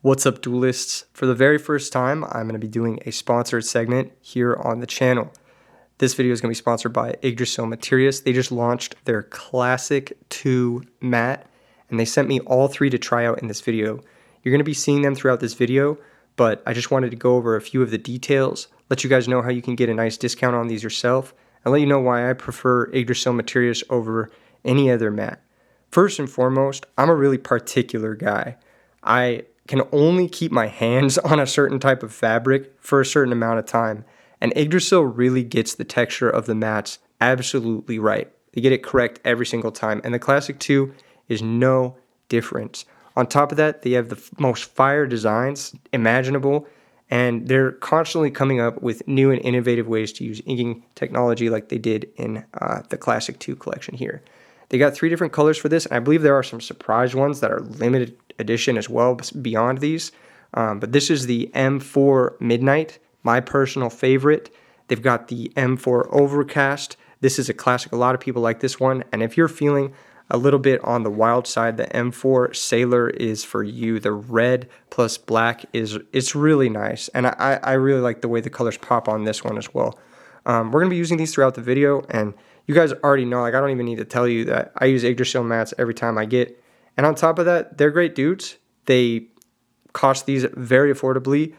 What's up, duelists? For the very first time, I'm going to be doing a sponsored segment here on the channel. This video is going to be sponsored by Yggdrasil Materials. They just launched their Classic 2 mat, and they sent me all three to try out in this video. You're going to be seeing them throughout this video, but I just wanted to go over a few of the details, let you guys know how you can get a nice discount on these yourself, and let you know why I prefer Yggdrasil Materials over any other mat. First and foremost, I'm a really particular guy. I can only keep my hands on a certain type of fabric for a certain amount of time, and Yggdrasil really gets the texture of the mats absolutely right. They get it correct every single time, and the Classic 2 is no different. On top of that, they have the most fire designs imaginable, and they're constantly coming up with new and innovative ways to use inking technology like they did in the Classic 2 collection here. They got 3 different colors for this, and I believe there are some surprise ones that are limited edition as well beyond these. But this is the M4 Midnight, my personal favorite. They've got the M4 Overcast. This is a classic. A lot of people like this one. And if you're feeling a little bit on the wild side, the M4 Sailor is for you. The red plus black it's really nice. And I really like the way the colors pop on this one as well. We're going to be using these throughout the video, and you guys already know, like, I don't even need to tell you that I use Yggdrasil mats every time I get. And on top of that, they're great dudes. They cost these very affordably.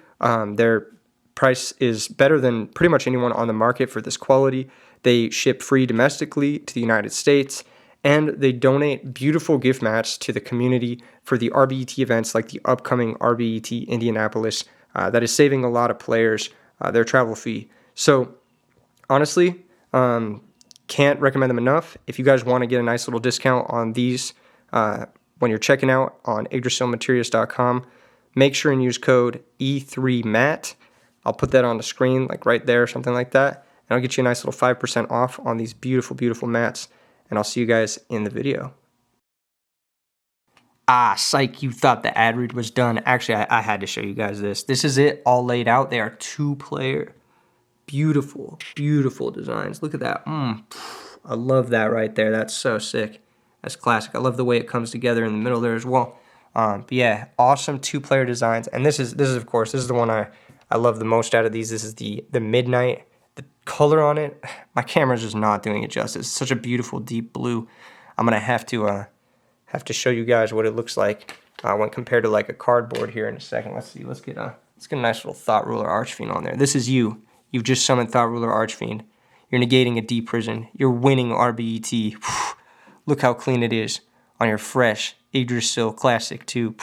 Their price is better than pretty much anyone on the market for this quality. They ship free domestically to the United States, and they donate beautiful gift mats to the community for the RBET events like the upcoming RBET Indianapolis that is saving a lot of players their travel fee. So honestly, can't recommend them enough. If you guys want to get a nice little discount on these when you're checking out on yggdrasilmaterials.com, make sure and use code E3MAT. I'll put that on the screen, like right there, something like that, and I'll get you a nice little 5% off on these beautiful, beautiful mats, and I'll see you guys in the video. Ah, psych, you thought the ad read was done. Actually, I had to show you guys this. This is it, all laid out. They are 2-player. Beautiful, beautiful designs. Look at that. I love that right there. That's so sick. That's classic. I love the way it comes together in the middle there as well. But yeah, awesome 2-player designs. And this is of course, this is the one I love the most out of these. This is the Midnight. The color on it, my camera's just not doing it justice. It's such a beautiful deep blue. I'm gonna have to show you guys what it looks like when compared to like a cardboard here in a second. Let's see. Let's get a nice little Thought Ruler Archfiend on there. This is you. You've just summoned Thought Ruler Archfiend. You're negating a deep prison. You're winning RBET. Look how clean it is on your fresh Yggdrasil Classic 2.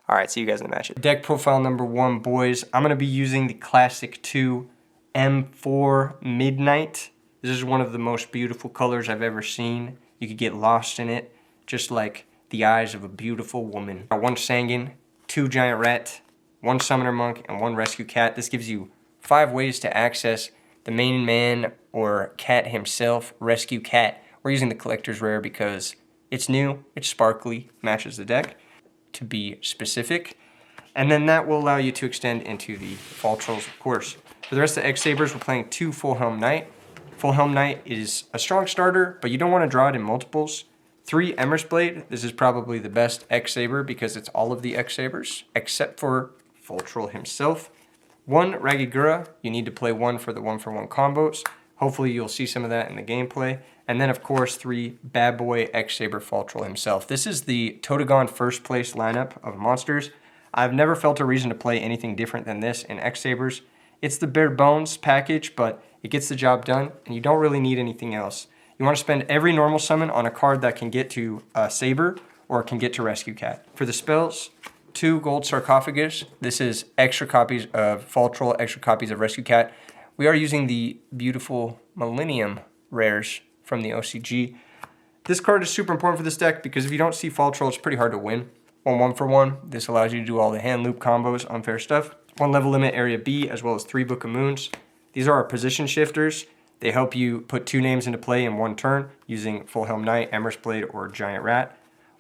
All right, see you guys in the match. Deck profile number 1, boys. I'm going to be using the Classic 2 M4 Midnight. This is one of the most beautiful colors I've ever seen. You could get lost in it, just like the eyes of a beautiful woman. 1 Sanguine, 2 Giant Rat, 1 Summoner Monk, and 1 Rescue Cat. This gives you 5 ways to access the main man or cat himself, Rescue Cat. We're using the Collector's Rare because it's new, it's sparkly, matches the deck, to be specific. And then that will allow you to extend into the Fall Trolls, of course. For the rest of the X-Sabers, we're playing 2 Full Helm Knight. Full Helm Knight is a strong starter, but you don't want to draw it in multiples. 3 Emrys Blade. This is probably the best X-Saber because it's all of the X-Sabers, except for Full Troll himself. 1 Ragged Gura. You need to play 1 for the 1-for-1 combos. Hopefully you'll see some of that in the gameplay. And then, of course, 3 Bad Boy X-Saber Fall Troll himself. This is the Totagon first place lineup of monsters. I've never felt a reason to play anything different than this in X-Sabers. It's the bare bones package, but it gets the job done, and you don't really need anything else. You want to spend every normal summon on a card that can get to Saber or can get to Rescue Cat. For the spells, 2 Gold Sarcophagus. This is extra copies of Fall Troll, extra copies of Rescue Cat. We are using the beautiful Millennium rares from the OCG. This card is super important for this deck because if you don't see Fall Troll, it's pretty hard to win. 1-1-for-1. This allows you to do all the hand loop combos, unfair stuff. 1 level limit area B, as well as 3 Book of Moons. These are our position shifters. They help you put 2 names into play in 1 turn using Full Helm Knight, Emrys Blade, or Giant Rat.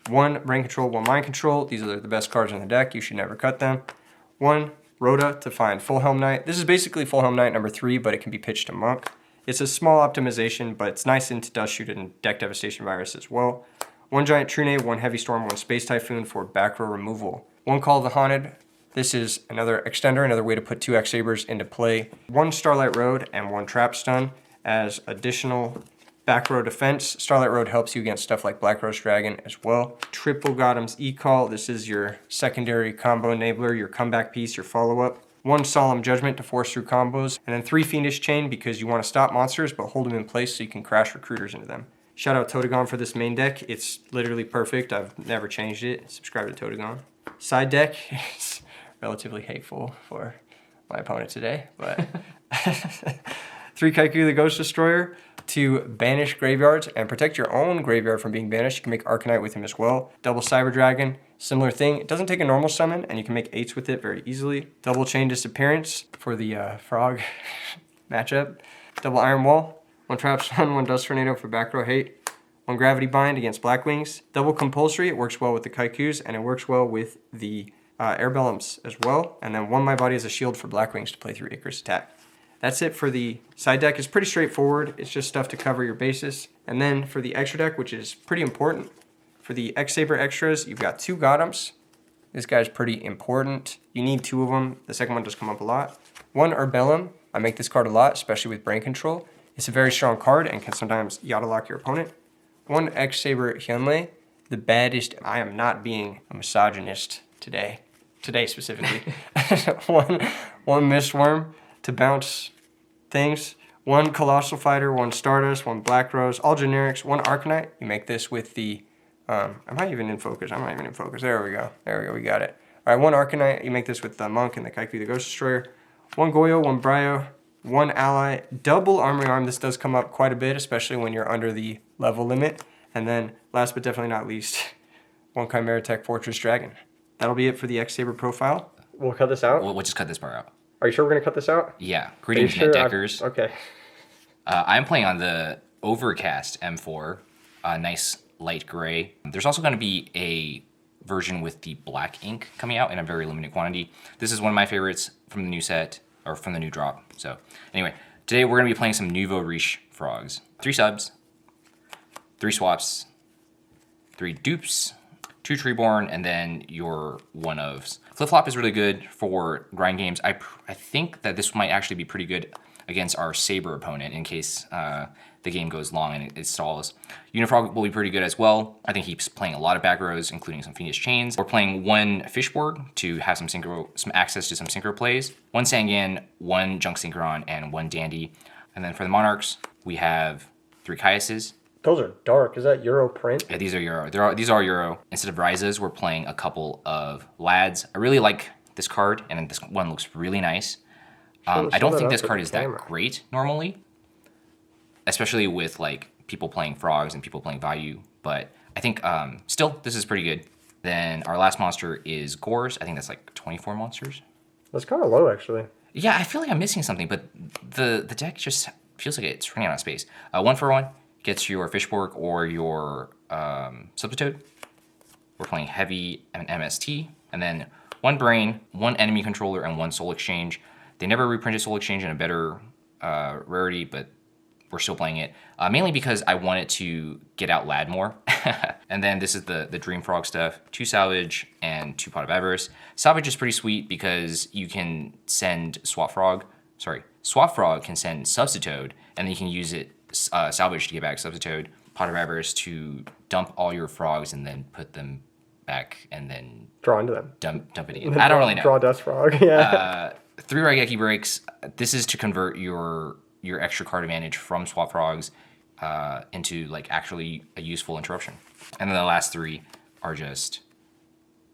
1 Brain Control, 1 Mind Control. These are the best cards in the deck. You should never cut them. 1 Rhoda to find Full Helm Knight. This is basically Full Helm Knight number 3, but it can be pitched to Monk. It's a small optimization, but it's nice into Dust Shoot and Deck Devastation Virus as well. 1 Giant Trune, 1 Heavy Storm, 1 Space Typhoon for back row removal. 1 Call of the Haunted, This is another extender, another way to put 2 X-Sabers into play. 1 Starlight Road and 1 Trap Stun as additional back row defense. Starlight Road helps you against stuff like Black Rose Dragon as well. Triple Gotham's E-Call. This is your secondary combo enabler, your comeback piece, your follow-up. 1 Solemn Judgment to force through combos. And then 3 Fiendish Chain because you want to stop monsters but hold them in place so you can crash recruiters into them. Shout out Totegon for this main deck. It's literally perfect. I've never changed it. Subscribe to Totegon. Side deck is relatively hateful for my opponent today, but 3 Kaiku the Ghost Destroyer to banish graveyards and protect your own graveyard from being banished. You can make Arcanite with him as well. Double Cyber Dragon, similar thing. It doesn't take a normal summon, and you can make 8s with it very easily. Double Chain Disappearance for the Frog matchup. Double Iron Wall, 1 Trap Stun, 1 Dust Tornado for back row hate. 1 Gravity Bind against Blackwings. Double Compulsory, it works well with the Kaikus, and it works well with the Airbellums as well. And then 1 My Body as a shield for Blackwings to play through Icarus Attack. That's it for the side deck. It's pretty straightforward. It's just stuff to cover your bases. And then for the extra deck, which is pretty important, for the X-Saber extras, you've got 2 Gothams. This guy's pretty important. You need 2 of them. The second one does come up a lot. 1 Urbellum. I make this card a lot, especially with Brain Control. It's a very strong card and can sometimes Yada lock your opponent. 1 X-Saber Hyunlei. The baddest. I am not being a misogynist today. Today specifically. 1 Mistworm to bounce things. 1 Colossal Fighter, 1 Stardust, 1 Black Rose, all generics. 1 Arcanite. You make this with the, am I even in focus? I'm not even in focus. There we go. There we go. We got it. All right, 1 Arcanite. You make this with the Monk and the Kaiku the Ghost Destroyer. 1 Goyo, 1 Bryo, 1 Ally. Double Armory Arm. This does come up quite a bit, especially when you're under the level limit. And then, last but definitely not least, 1 Chimera Tech Fortress Dragon. That'll be it for the X-Saber profile. We'll cut this out? We'll just cut this part out. Are you sure we're going to cut this out? Yeah. Greetings, sure? Net Deckers. Okay. I'm playing on the Overcast M4, nice light gray. There's also going to be a version with the black ink coming out in a very limited quantity. This is one of my favorites from the new set, or from the new drop. So anyway, today we're going to be playing some Nouveau Riche Frogs. 3 subs, 3 swaps, 3 dupes, 2 Treeborn, and then your 1-ofs. Flip-flop is really good for grind games. I think that this might actually be pretty good against our Saber opponent in case the game goes long and it stalls. Unifrog will be pretty good as well. I think he's playing a lot of back rows, including some Fiendish Chains. We're playing 1 Fishborg to have some access to some synchro plays. 1 Sangan, 1 Junk Synchron, and 1 Dandy. And then for the Monarchs, we have 3 Caiuses. Those are dark. Is that Euro print? Yeah, these are Euro. These are Euro. Instead of Rysas, we're playing a couple of Lads. I really like this card, and this one looks really nice. I don't think this card is that great normally, especially with like people playing Frogs and people playing Value. But I think still this is pretty good. Then our last monster is Gores. I think that's like 24 monsters. That's kind of low, actually. Yeah, I feel like I'm missing something, but the deck just feels like it's running out of space. 1 for 1. Gets your Fishborg or your Subtoad. We're playing Heavy and MST. And then 1 Brain, 1 Enemy Controller, and 1 Soul Exchange. They never reprinted Soul Exchange in a better rarity, but we're still playing it. Mainly because I wanted to get out Lad more. And then this is the Dream Frog stuff. 2 Salvage and 2 Pot of Avarice. Salvage is pretty sweet because you can send Swap Frog can send Subtoad, and then you can use it Salvage to get back Subtoad, Pot of Avarice to dump all your frogs and then put them back and then draw into them. Dump it in. I don't really know. Draw Dust Frog, yeah. 3 Raigeki breaks. This is to convert your extra card advantage from Swap Frogs into like actually a useful interruption. And then the last 3 are just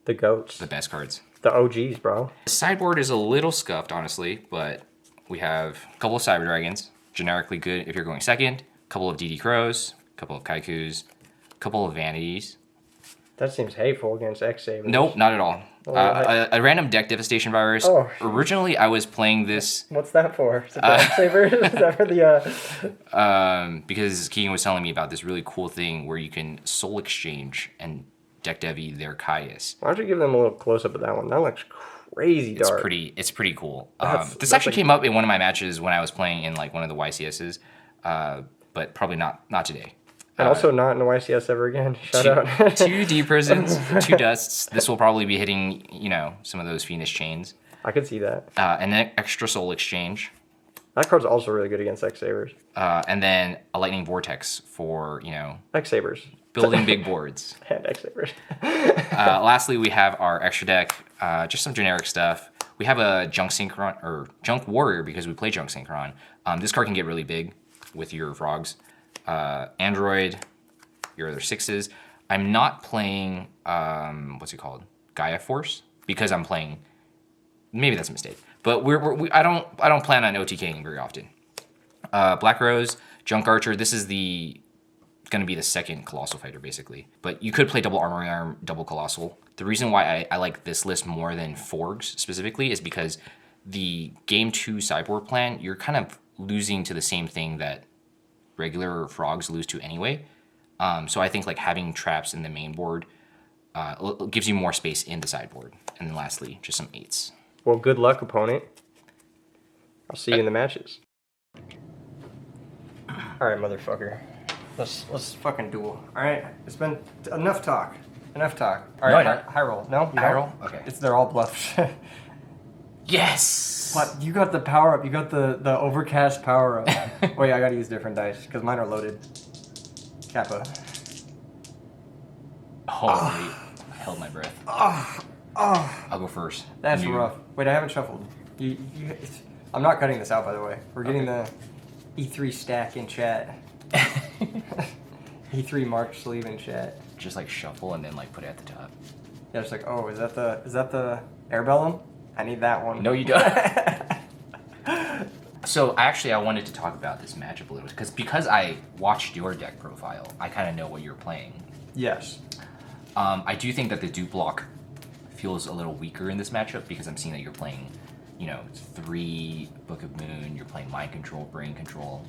the goats. The best cards. The OGs, bro. The sideboard is a little scuffed, honestly, but we have a couple of Cyber Dragons. Generically good if you're going second. A couple of DD Crows, a couple of Kaikus, a couple of Vanities. That seems hateful against X-Sabers. Nope, not at all. A random deck devastation virus. Oh. Originally, I was playing this. What's that for? Is it the X-Sabers? Is that for the? Because Keegan was telling me about this really cool thing where you can Soul Exchange and deck Devi their Caius. Why don't you give them a little close up of that one? That looks crazy dark. It's pretty cool. This actually came up in one of my matches when I was playing in like one of the YCSs, but probably not today. And also not in the YCS ever again. Shout out. 2 D prisons, 2 dusts. This will probably be hitting, some of those Fiendish chains. I could see that. And then extra soul exchange. That card's also really good against X-Sabers. And then a lightning vortex for, X-Sabers. building big boards. And X-Sabers. Lastly, we have our extra deck, just some generic stuff. We have a Junk Synchron, or Junk Warrior, because we play Junk Synchron. This card can get really big with your frogs. Android, your other 6s. I'm not playing, what's it called? Gaia Force, because I'm playing, maybe that's a mistake. But I don't plan on OTKing very often. Black Rose, Junk Archer. This is going to be the second Colossal Fighter, basically. But you could play double Armoring Arm, double Colossal. The reason why I like this list more than Forgs specifically is because the Game 2 sideboard plan, you're kind of losing to the same thing that regular Frogs lose to anyway. So I think like having traps in the main board gives you more space in the sideboard. And then lastly, just some 8s. Well, good luck, opponent. I'll see you in the matches. All right, motherfucker. Let's fucking duel. All right, it's been enough talk. Enough talk. All right, No, high roll. No, High roll? Okay. They're all bluffs. Yes! But you got the power up. You got the overcast power up. Wait, I gotta use different dice because mine are loaded. Kappa. Holy! I held my breath. I'll go first. That's rough. Wait, I haven't shuffled. I'm not cutting this out, by the way. We're getting the E3 stack in chat. E3 Mark sleeve in chat. Just like shuffle and then like put it at the top. Yeah, it's like, oh, is that the Airbellum? I need that one. No, you don't. So actually, I wanted to talk about this matchup a little bit because I watched your deck profile. I kind of know what you're playing. Yes. I do think that the dupe block feels a little weaker in this matchup because I'm seeing that you're playing, 3 Book of Moon. You're playing Mind Control, Brain Control.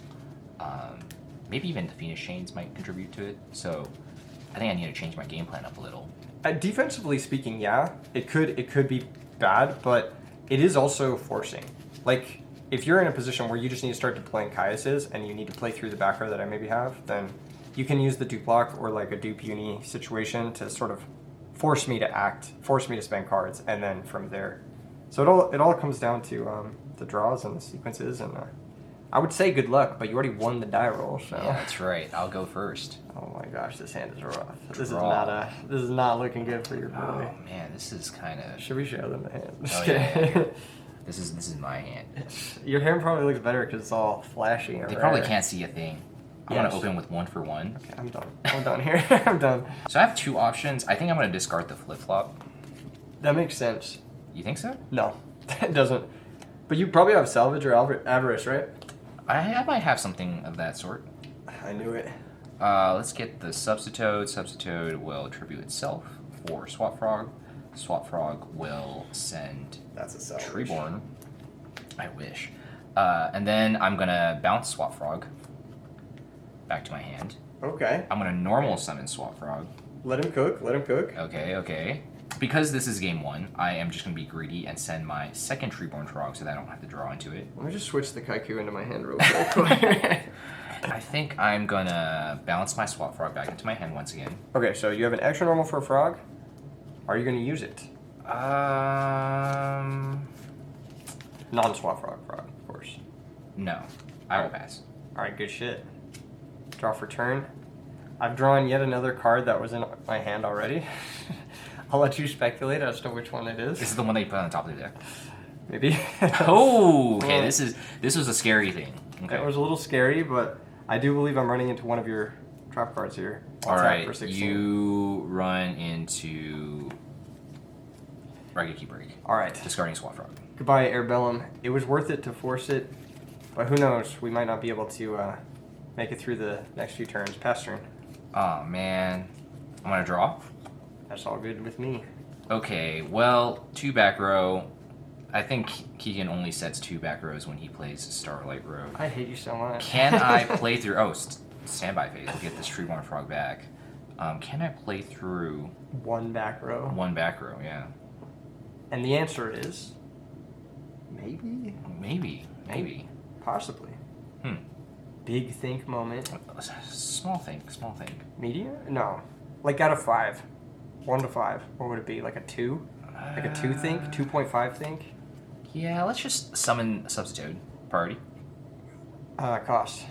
Maybe even the Phoenix Chains might contribute to it. So I think I need to change my game plan up a little. Defensively speaking, yeah, it could be bad, but it is also forcing. Like, if you're in a position where you just need to start deploying Caiuses and you need to play through the back row that I maybe have, then you can use the dupe block or like a dupe uni situation to sort of force me to act, force me to spend cards, and then from there. So it all comes down to the draws and the sequences, and I would say good luck, but you already won the die roll, so. Yeah, that's right. I'll go first. Oh my gosh, this hand is rough. This is not looking good for your boy. Oh man, this is kind of. Should we show them the hand? Oh yeah. This is my hand. Your hand probably looks better because it's all flashy. They probably can't see a thing. I want to open with 1 for 1. Okay, I'm done. I'm done here. I'm done. So I have 2 options. I think I'm going to discard the flip flop. That makes sense. You think so? No, it doesn't. But you probably have salvage or avarice, right? I might have something of that sort. I knew it. Let's get the Substitute. Substitute will attribute itself for Swap Frog. Swap Frog will send That's a salvage. Treeborn. I wish. And then I'm going to bounce Swap Frog back to my hand. Okay. I'm going to normal summon Swap Frog. Let him cook. Let him cook. Okay. Because this is game 1, I am just going to be greedy and send my second Treeborn Frog so that I don't have to draw into it. Let me just switch the Kaiku into my hand real quick. I think I'm going to bounce my Swap Frog back into my hand once again. Okay, so you have an extra normal for a frog? Are you going to use it? Non-swap frog, of course. No. I will pass. Alright, good shit. Draw for turn. I've drawn yet another card that was in my hand already. I'll let you speculate as to which one it is. This is the one that you put on the top of the deck. Maybe. Oh, okay. This was a scary thing. Okay. It was a little scary, but I do believe I'm running into one of your trap cards here. All right, for 16. you run into Raigeki Break. All right. Discarding Swap Frog. Goodbye, Airbellum. It was worth it to force it, but who knows? We might not be able to make it through the next few turns. Pass turn. Oh man, I'm gonna draw. That's all good with me. Okay, well, 2 back row. I think Keegan only sets 2 back rows when he plays Starlight Row. I hate you so much. Can I play through? Oh, standby phase. We'll get this Treeborn Frog back. Can I play through 1 back row? 1 back row? Yeah. And the answer is maybe. Maybe. Possibly. big think moment. Small think, small think. Medium? No. Like out of 5. 1 to 5. What would it be? Like a 2? Like a 2 think? 2.5 think? Yeah, let's just summon Substitute. Priority. Cost.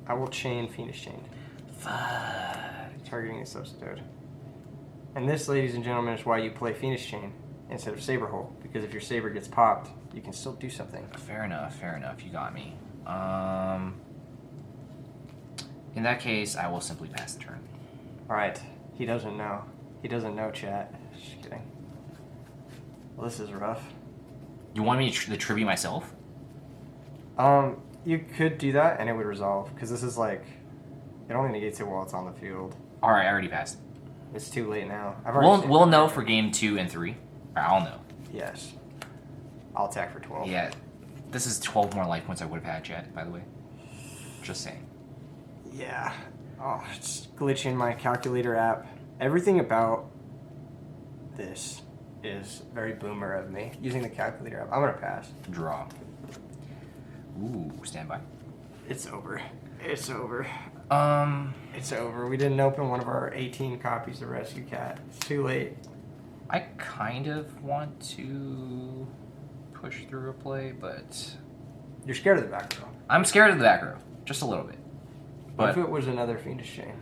I will chain Fiendish Chain. Fuck. Targeting a Substitute. And this, ladies and gentlemen, is why you play Fiendish Chain instead of Saber Hole. Because if your Saber gets popped, you can still do something. Fair enough, fair enough. You got me. In that case, I will simply pass the turn. Alright. He doesn't know. He doesn't know, chat. Just kidding. Well, this is rough. You want me to tribute myself? You could do that and it would resolve. Because this is like... It only negates it while it's on the field. Alright, I already passed. It's too late now. We'll know for game 2 and 3. Or I'll know. Yes. I'll attack for 12. Yeah. This is 12 more life points I would have had, chat, by the way. Just saying. Yeah. Oh, it's glitching my calculator app. Everything about this is very boomer of me. Using the calculator app. I'm gonna pass. Draw. Ooh, standby. It's over. It's over. It's over. We didn't open one of our 18 copies of Rescue Cat. It's too late. I kind of want to push through a play, but... You're scared of the back row. I'm scared of the back row. Just a little bit. What But if it was another Fiendish Chain?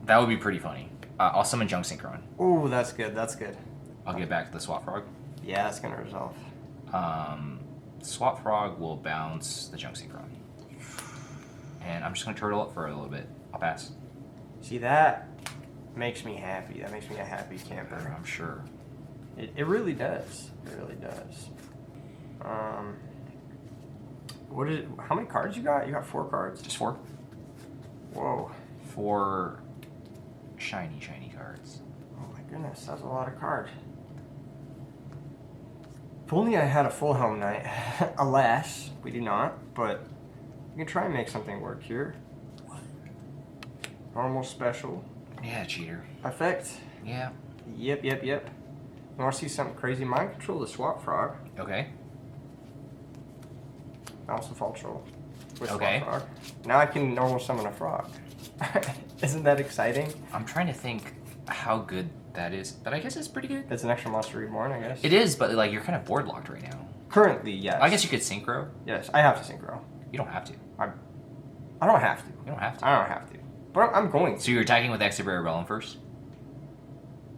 that would be pretty funny. I'll summon Junk Synchron. Ooh, that's good. That's good. I'll get back to the Swap Frog. Yeah, that's gonna resolve. Swap Frog will bounce the Junk Synchron. And I'm just going to turtle it for a little bit. I'll pass. See, that makes me happy. That makes me a happy camper. I'm sure. It really does. It really does. What is it? How many cards you got? You got 4 cards? Just 4. Whoa. 4 shiny cards. Oh my goodness, that's a lot of cards. If only I had a full Helm Knight. Alas, we do not, but we can try and make something work here. Normal, special. Yeah, cheater. Effect. Yeah. Yep. You want to see something crazy? Mind control the Swap Frog. Okay. Bounce the Fall Troll with Okay. Swap Frog. Now I can normal summon a frog. Isn't that exciting? I'm trying to think how good that is, but I guess it's pretty good. That's an extra monster reborn, I guess. It is, but like you're kind of board locked right now. Currently, yes. I guess you could synchro. Yes, I have to synchro. You don't have to. I don't have to. You don't have to. I don't have to. But I'm going to. So you're attacking with X-Sabers Rebellion first?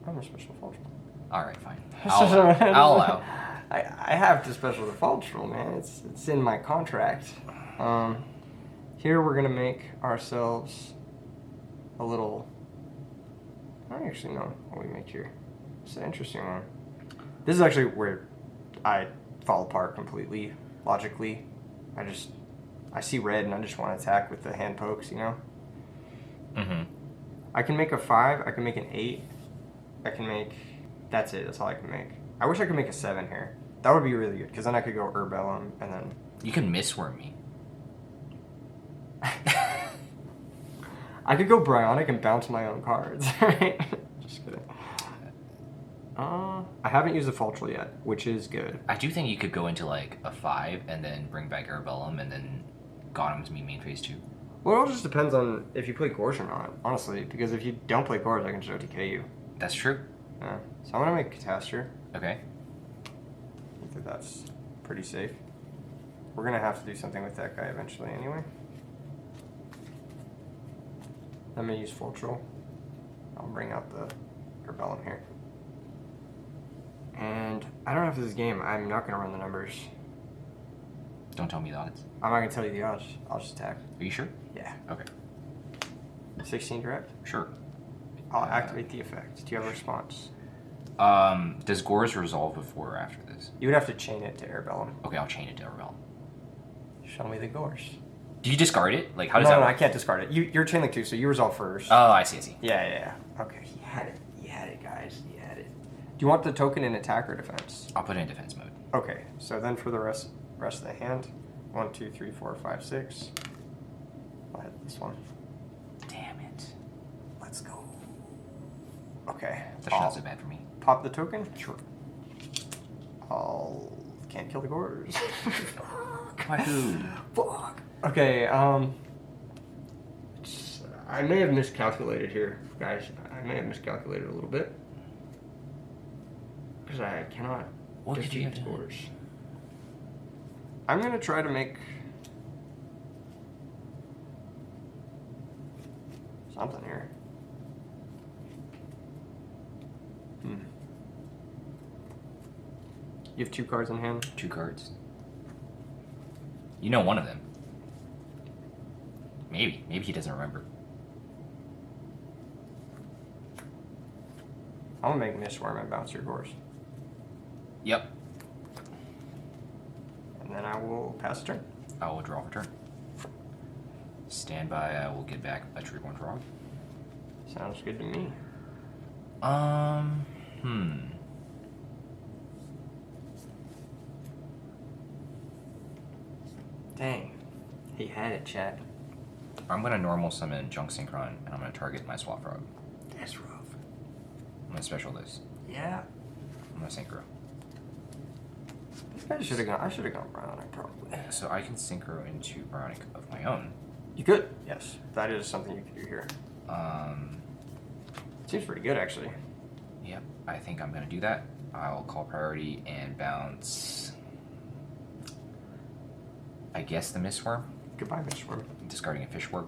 I'm a special default troll. Alright, fine. I'll allow. I have to special default troll, man. It's in my contract. Here we're gonna make ourselves a little. I don't actually know what we make here. It's an interesting one. This is actually where I fall apart completely, logically. I see red and I just want to attack with the hand pokes, you know? Mm-hmm. I can make a 5, I can make an 8, I can make... That's it, that's all I can make. I wish I could make a 7 here. That would be really good, because then I could go Urbellum, and then... You can Mistworm me. I could go Bryonic and bounce my own cards, right? Just kidding. I haven't used the Faltrel yet, which is good. I do think you could go into like a 5 and then bring back Urbellum and then Gauntlem's me main phase 2. Well, it all just depends on if you play Gorge or not, honestly, because if you don't play Gorge, I can just OTK you. That's true. Yeah. So I'm gonna make Catastor. Okay. I think that's pretty safe. We're gonna have to do something with that guy eventually anyway. I'm gonna use Fultrel. I'll bring out the Rebellum here. And I don't know if this is game. I'm not gonna run the numbers. Don't tell me the odds. I'm not gonna tell you the odds. I'll just attack. Are you sure? Yeah. Okay. 16 direct? Sure. I'll activate the effect. Do you have a response? Does Gores resolve before or after this? You would have to chain it to Airbellum. Okay, I'll chain it to Rebellum. Show me the Gores. Do you discard it? Like, how does No, that no, work? I can't discard it. You're chain link 2, so you resolve first. Oh, I see. Yeah. Okay, he had it. He had it, guys. He had it. Do you want the token in attack or defense? I'll put it in defense mode. Okay, so then for the rest of the hand, 1, 2, 3, 4, 5, 6. I'll hit this one. Damn it. Let's go. Okay. That's not so bad for me. Pop the token? Sure. Can't kill the Gores. Wahoo. Fuck. Okay, I may have miscalculated here, guys. I may have miscalculated a little bit. Because I cannot defeat scores. I'm going to try to make something here. You have 2 cards in hand? 2 cards. You know one of them. Maybe. Maybe he doesn't remember. I'm going to make Mistworm and bounce your course. Yep. And then I will pass the turn. I will draw for turn. Stand by, I will get back a Treeborn Frog. Sounds good to me. Dang. He had it, chat. I'm going to normal summon Junk Synchron, and I'm going to target my Swap Frog. That's rough. I'm going to special this. Yeah. I'm going to Synchro. I should have gone Bionic, probably. So I can Synchro into Bionic of my own. You could, yes. That is something you could do here. Seems pretty good, actually. Yep, I think I'm going to do that. I'll call priority and bounce, I guess, the Mistworm. Goodbye, Mistworm. Discarding a Fishworm.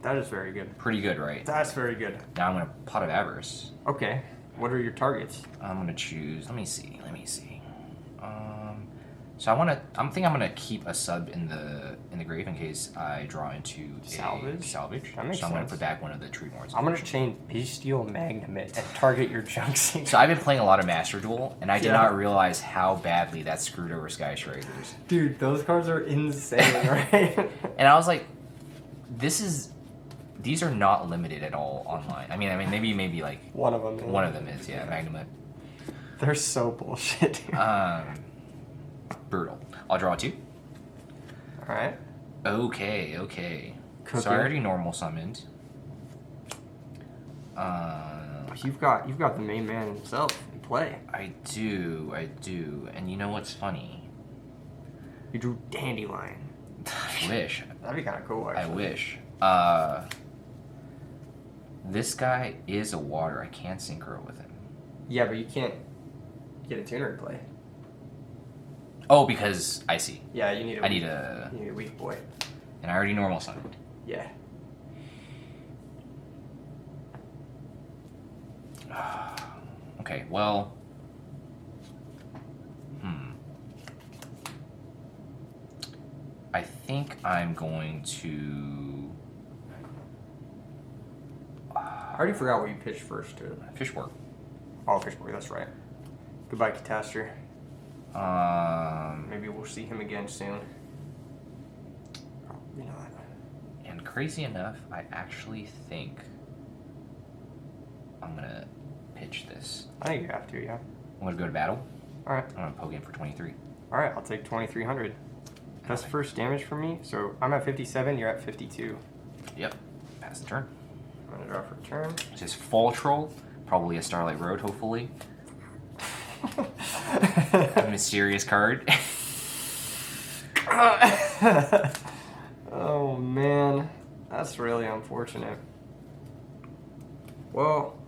That is very good. Pretty good, right? That's very good. Now I'm going to Pot of Avarice. Okay. What are your targets? I'm going to choose, let me see. So I'm gonna keep a sub in the grave in case I draw into Salvage. That makes sense. I'm gonna put back one of the Treeborns. I'm gonna chain Bestial Magnamit and target your Junk Synchron. So I've been playing a lot of Master Duel, and I did not realize how badly that screwed over Sky Strikers. Dude, those cards are insane, right? And I was like, these are not limited at all online. I mean, maybe like one of them. One of them is, yeah, Magnamit. They're so bullshit. Brutal. I'll draw 2. All right. Okay. So I already normal summoned. You've got the main man himself in play. I do. And you know what's funny? You drew Dandelion. I wish. That'd be kind of cool, actually. I wish. This guy is a water. I can't Synchro with him. Yeah, but you can't get a tuner in play. Oh, because I see. Yeah, you need a. I need a. You need a weak boy. And I already normal summoned. Yeah. Okay, well. I think I'm going to. I already forgot what you pitched first to. Fishwork. Oh, Fishwork, that's right. Goodbye, Catastrophe. Maybe we'll see him again soon. Probably not. And crazy enough, I actually think I'm gonna pitch this. I think you have to, yeah. I'm gonna go to battle. Alright. I'm gonna poke in for 23. Alright, I'll take 2300. That's first damage for me, so I'm at 57, you're at 52. Yep. Pass the turn. I'm gonna draw for a turn. This is Fall Troll, probably a Starlight Road, hopefully. A mysterious card. Oh man, that's really unfortunate. Well,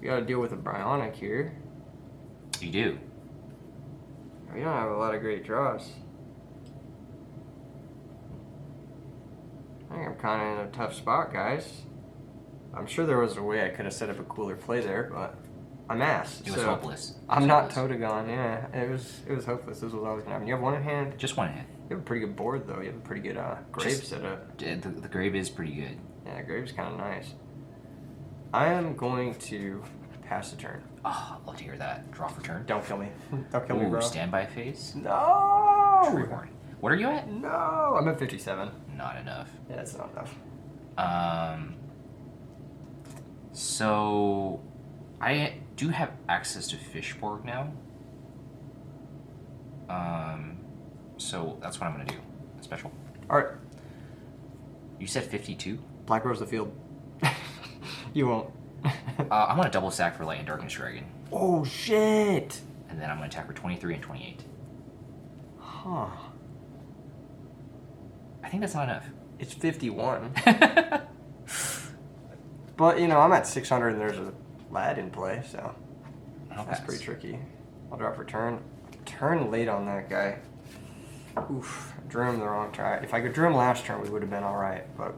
we gotta deal with a Bionic here. You do. We don't have a lot of great draws. I think I'm kind of in a tough spot, guys. I'm sure there was a way I could have set up a cooler play there, but I'm ass. It was hopeless. I'm not Totagon, yeah. It was hopeless. This was always gonna happen. You have one in hand. Just one in hand. You have a pretty good board though. You have a pretty good grave setup. The grave is pretty good. Yeah, grave's kind of nice. I am going to pass the turn. Oh, love to hear that. Draw for turn. Don't kill me. Don't kill me, bro. Standby phase. No. Treeborn. What are you at? No, I'm at 57. Not enough. Yeah, it's not enough. So I do have access to Fishborg now. So that's what I'm gonna do. Special. All right. You said 52? Black Rose the field. You won't. I'm gonna double stack for Light and Darkness Dragon. Oh shit! And then I'm gonna attack for 23 and 28. Huh. I think that's not enough. It's 51. But, you know, I'm at 600 and there's a lad in play, so that's pretty tricky. I'll drop return. Turn late on that guy. Oof, drew him the wrong try. If I could drew him last turn, we would have been all right. But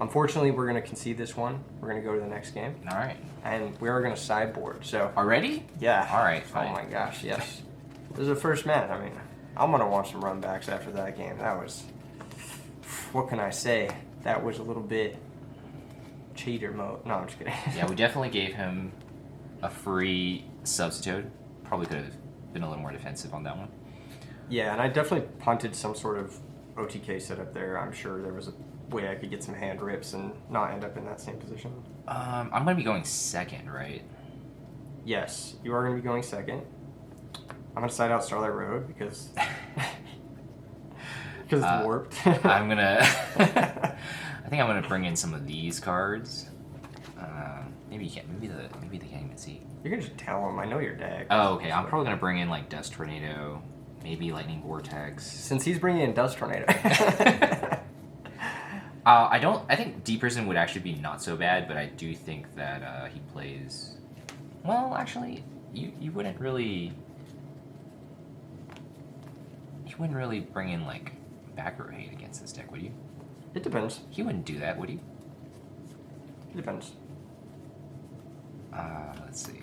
unfortunately, we're going to concede this one. We're going to go to the next game. All right. And we are going to sideboard. So Already? Yeah. All right, fine. Oh my gosh, yes. This is the first match. I mean, I'm going to want some run backs after that game. That was, what can I say? That was a little bit cheater mode. No, I'm just kidding. Yeah, we definitely gave him a free substitute. Probably could have been a little more defensive on that one. Yeah, and I definitely punted some sort of OTK setup there. I'm sure there was a way I could get some hand rips and not end up in that same position. I'm going to be going second, right? Yes, you are going to be going second. I'm going to side out Starlight Road because it's warped. I'm going to... I think I'm going to bring in some of these cards. Maybe you can't. Maybe they can't even see. You can just tell them. I know your deck. Oh, okay. I'm probably going to bring in like Dust Tornado, maybe Lightning Vortex. Since he's bringing in Dust Tornado. I think Deep Prison would actually be not so bad, but I do think that he plays... Well, actually, you wouldn't really... You wouldn't really bring in, like, back row hate against this deck, would you? It depends. He wouldn't do that, would he? It depends. Let's see.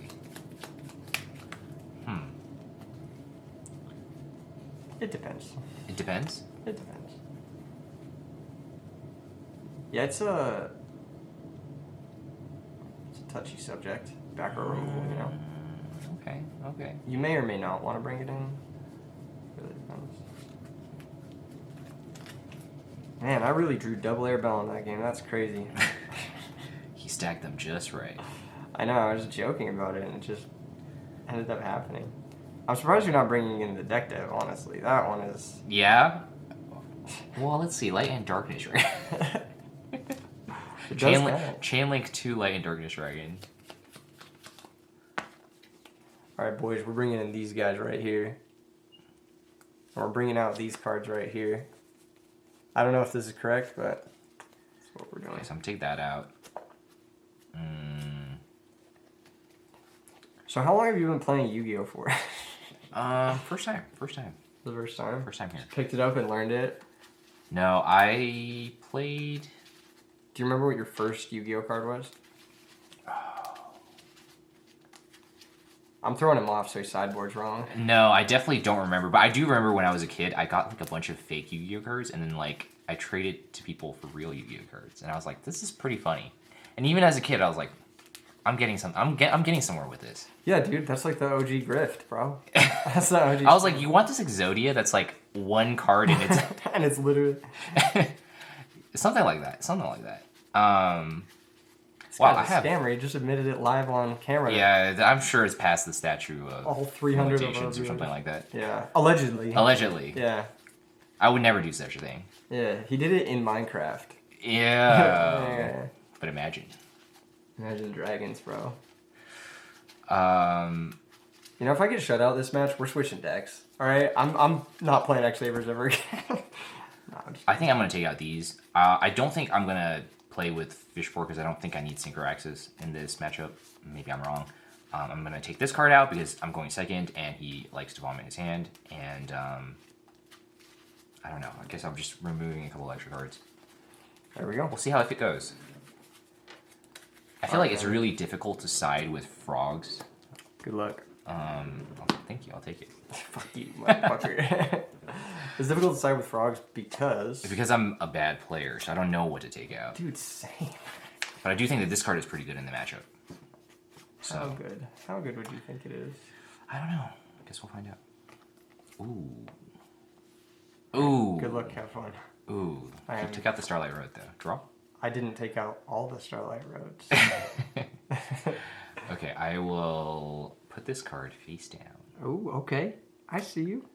It depends. It depends? It depends. Yeah, it's a touchy subject. Back row removal, you know. Okay. You may or may not want to bring it in. Really depends. Man, I really drew double air bell in that game. That's crazy. He stacked them just right. I know, I was joking about it, and it just ended up happening. I'm surprised you're not bringing in the deck dev, honestly. That one is... Yeah? Well, let's see. Light and Darkness Dragon. Chain Link 2 Light and Darkness Dragon. Alright, boys, we're bringing in these guys right here. And we're bringing out these cards right here. I don't know if this is correct, but that's what we're doing. Okay, so I'm going to take that out. So how long have you been playing Yu-Gi-Oh for? First time. The first time? First time here. Picked it up and learned it? No, I played... Do you remember what your first Yu-Gi-Oh card was? I'm throwing him off so he sideboards wrong. No, I definitely don't remember. But I do remember when I was a kid, I got like a bunch of fake Yu-Gi-Oh cards, and then like I traded to people for real Yu-Gi-Oh cards, and I was like, this is pretty funny. And even as a kid, I was like, I'm getting somewhere with this. Yeah, dude, that's like the OG grift, bro. That's the OG. I was like, you want this Exodia that's like one card and it's and it's literally something like that. Wow, I have scammer. He just admitted it live on camera. Yeah, I'm sure it's past the statute of all 300 limitations or something like that. Yeah, allegedly. Yeah, I would never do such a thing. Yeah, he did it in Minecraft. Yeah. Yeah. But imagine dragons, bro. You know, if I get shut out this match, we're switching decks. All right, I'm not playing X-Sabers ever again. No, I think I'm gonna take out these. I don't think I'm gonna play with Fish 4 because I don't think I need Synchro Axis in this matchup. Maybe I'm wrong. I'm gonna take this card out because I'm going second, and he likes to vomit his hand. And I don't know. I guess I'm just removing a couple extra cards. There we go. We'll see how it goes. I feel like it's really difficult to side with frogs. Good luck. Thank you. I'll take it. Fuck you, motherfucker. It's difficult to side with frogs because I'm a bad player, so I don't know what to take out. Dude, same. But I do think that this card is pretty good in the matchup. So, how good? How good would you think it is? I don't know. I guess we'll find out. Ooh. Good luck. Have fun. Ooh. You took out the Starlight Road, though. Draw? I didn't take out all the Starlight Roads. Okay, I will put this card face down. Oh, okay. I see you.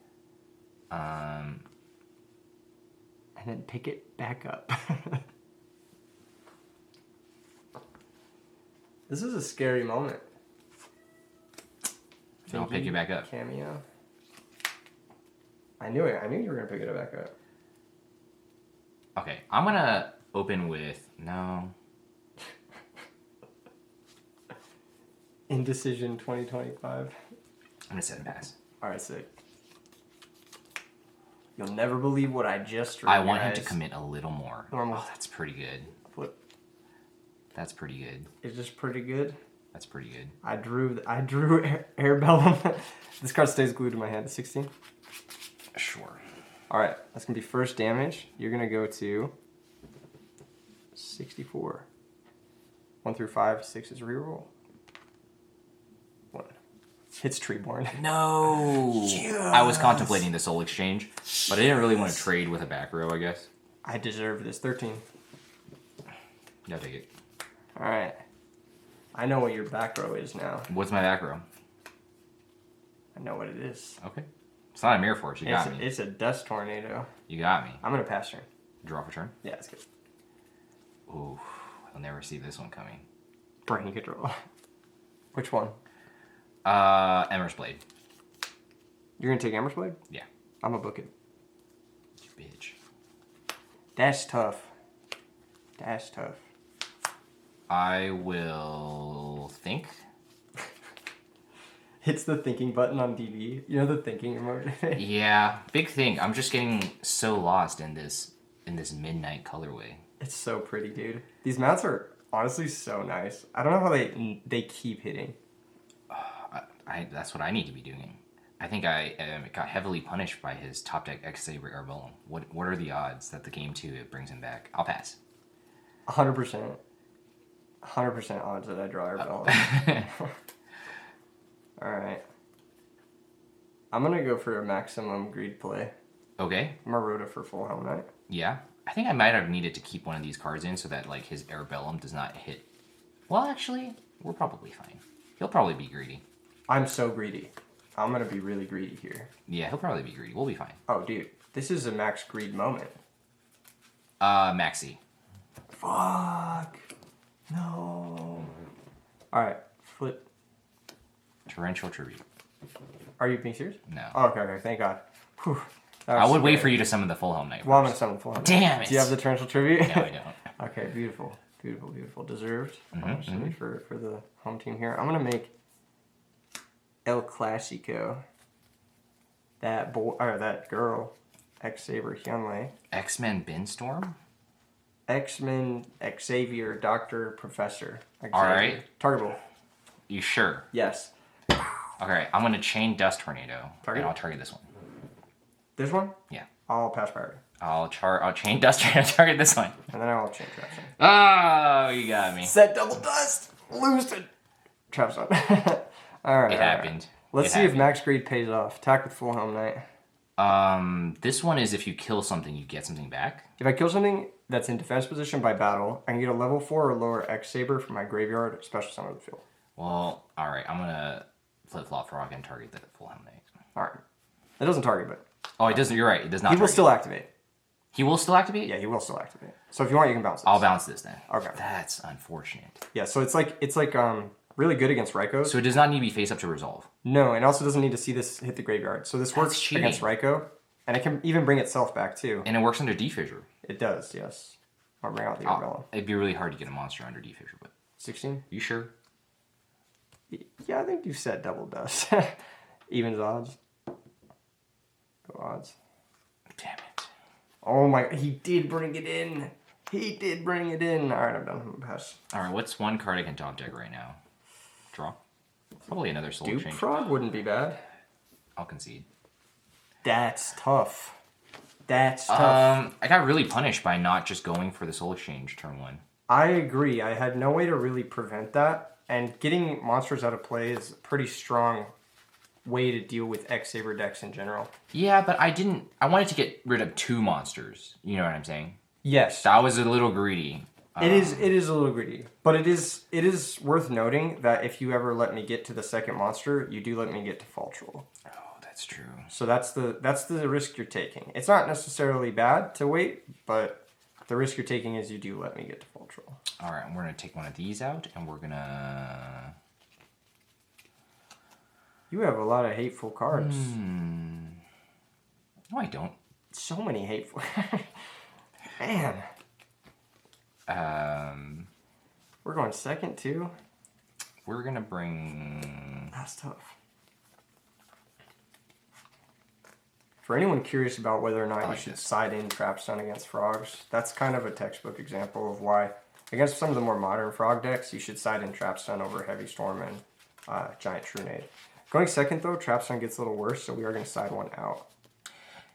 And then pick it back up. This is a scary moment. I'll pick it back up. Cameo. I knew it. I knew you were going to pick it back up. Okay, I'm gonna open with no. Indecision 2025. I'm gonna set and pass. All right, sick. You'll never believe what I just drew. I want him to commit a little more. Normal. Oh, that's pretty good. Flip. That's pretty good. Is this pretty good? That's pretty good. I drew Airbellum. This card stays glued to my hand. 16. Sure. All right, that's gonna be first damage. You're gonna go to 64. 1 through 5. 6 is reroll. 1. Hits Treeborn. No. Yes. I was contemplating the soul exchange, but I didn't really want to trade with a back row, I guess. I deserve this. 13. Yeah, take it. All right. I know what your back row is now. What's my back row? I know what it is. Okay. It's not a Mirror Force. You got me. It's a Dust Tornado. You got me. I'm gonna pass turn. Draw for turn. Yeah, that's good. Ooh, I'll never see this one coming. Brain control. Which one? Emmer's Blade. You're gonna take Amber's Blade? Yeah. I'm gonna book it. You bitch. That's tough. That's tough. I will think. Hits the thinking button on DB. You know the thinking emote? Yeah, big thing. I'm just getting so lost in this midnight colorway. It's so pretty, dude. These mounts are honestly so nice. I don't know how they keep hitting. That's what I need to be doing. I think I got heavily punished by his top deck X-Saber Airbellum. What are the odds that the game 2 it brings him back? I'll pass. 100%. 100% odds that I draw Airbellum. Alright. I'm gonna go for a maximum greed play. Okay. I'm gonna Rhoda for full Helm Knight. Yeah. I think I might have needed to keep one of these cards in so that like his Airbellum does not hit. Well, actually, we're probably fine. He'll probably be greedy. I'm so greedy. I'm gonna be really greedy here. Yeah, he'll probably be greedy. We'll be fine. Oh, dude. This is a max greed moment. Maxi. Fuck. No. Alright. Flip. Torrential Tribute. Are you being serious? No. Oh, okay. Thank God. Whew. I would wait for you to summon the full Helm Knight. Well, I'm gonna summon full Helm Knight. Damn it. Do you have the torrential tribute? No, I don't. Okay, beautiful. Beautiful, beautiful. Deserved, Mm-hmm, honestly, for the home team here. I'm going to make El Clasico that girl, X-Saber Hyunlei. X-Men Binstorm? X-Men, Xavier, Doctor, Professor. Xavier. All right. Targetable. You sure? Yes. Okay, I'm going to chain Dust Tornado. Target? And I'll target this one. This one? Yeah. I'll pass priority. I'll chain Dust Tornado, target this one. And then I'll change Traps on. Oh, you got me. Set double dust! Loosen! Traps on. Alright. It happened. Let's see if Max Greed pays off. Attack with full Helm Knight. This one is if you kill something, you get something back. If I kill something that's in defense position by battle, I can get a level 4 or lower X-Saber from my graveyard, special summon of the field. Well, alright, I'm gonna flip-flop Frog and target the full Helm Knight. Alright. It doesn't target, but... Oh, it doesn't, you're right, it does not He will target. still activate. He will still activate? Yeah, he will still activate. So if you want, you can bounce this. I'll bounce this then. Okay. That's unfortunate. Yeah, so it's like really good against Raikou. So it does not need to be face up to resolve. No, and also doesn't need to see this hit the graveyard. So this works cheating. against Raikou, and it can even bring itself back too. And it works under Defissure. It does, yes. I'll bring out the Airbellum. It'd be really hard to get a monster under Defissure, but 16? you sure? Yeah, I think you said double dust. Evens odds. Go odds. Damn it. Oh my, he did bring it in. He did bring it in. Alright, I'm done. I'm gonna pass. Alright, what's one card I can top deck right now? Draw. Probably another Soul Dupe Exchange. Frog wouldn't be bad. I'll concede. That's tough. That's tough. I got really punished by not just going for the Soul Exchange turn 1. I agree. I had no way to really prevent that. And getting monsters out of play is a pretty strong way to deal with X-Saber decks in general. Yeah, but I wanted to get rid of 2 monsters. You know what I'm saying? Yes. That was a little greedy. It is a little greedy. But it is worth noting that if you ever let me get to the second monster, you do let me get to Faltrol. Oh, that's true. So that's the risk you're taking. It's not necessarily bad to wait, but the risk you're taking is you do let me get to Faltrol. Alright, we're going to take one of these out, and we're going to... You have a lot of hateful cards. No, I don't. So many hateful. Man. We're going second, too? We're going to bring... That's tough. For anyone curious about whether or not you should side in Trapstone against frogs, that's kind of a textbook example of why, against some of the more modern frog decks, you should side in Trapstone over Heavy Storm and Giant Trunade. Going second, though, Trapstone gets a little worse, so we are going to side one out.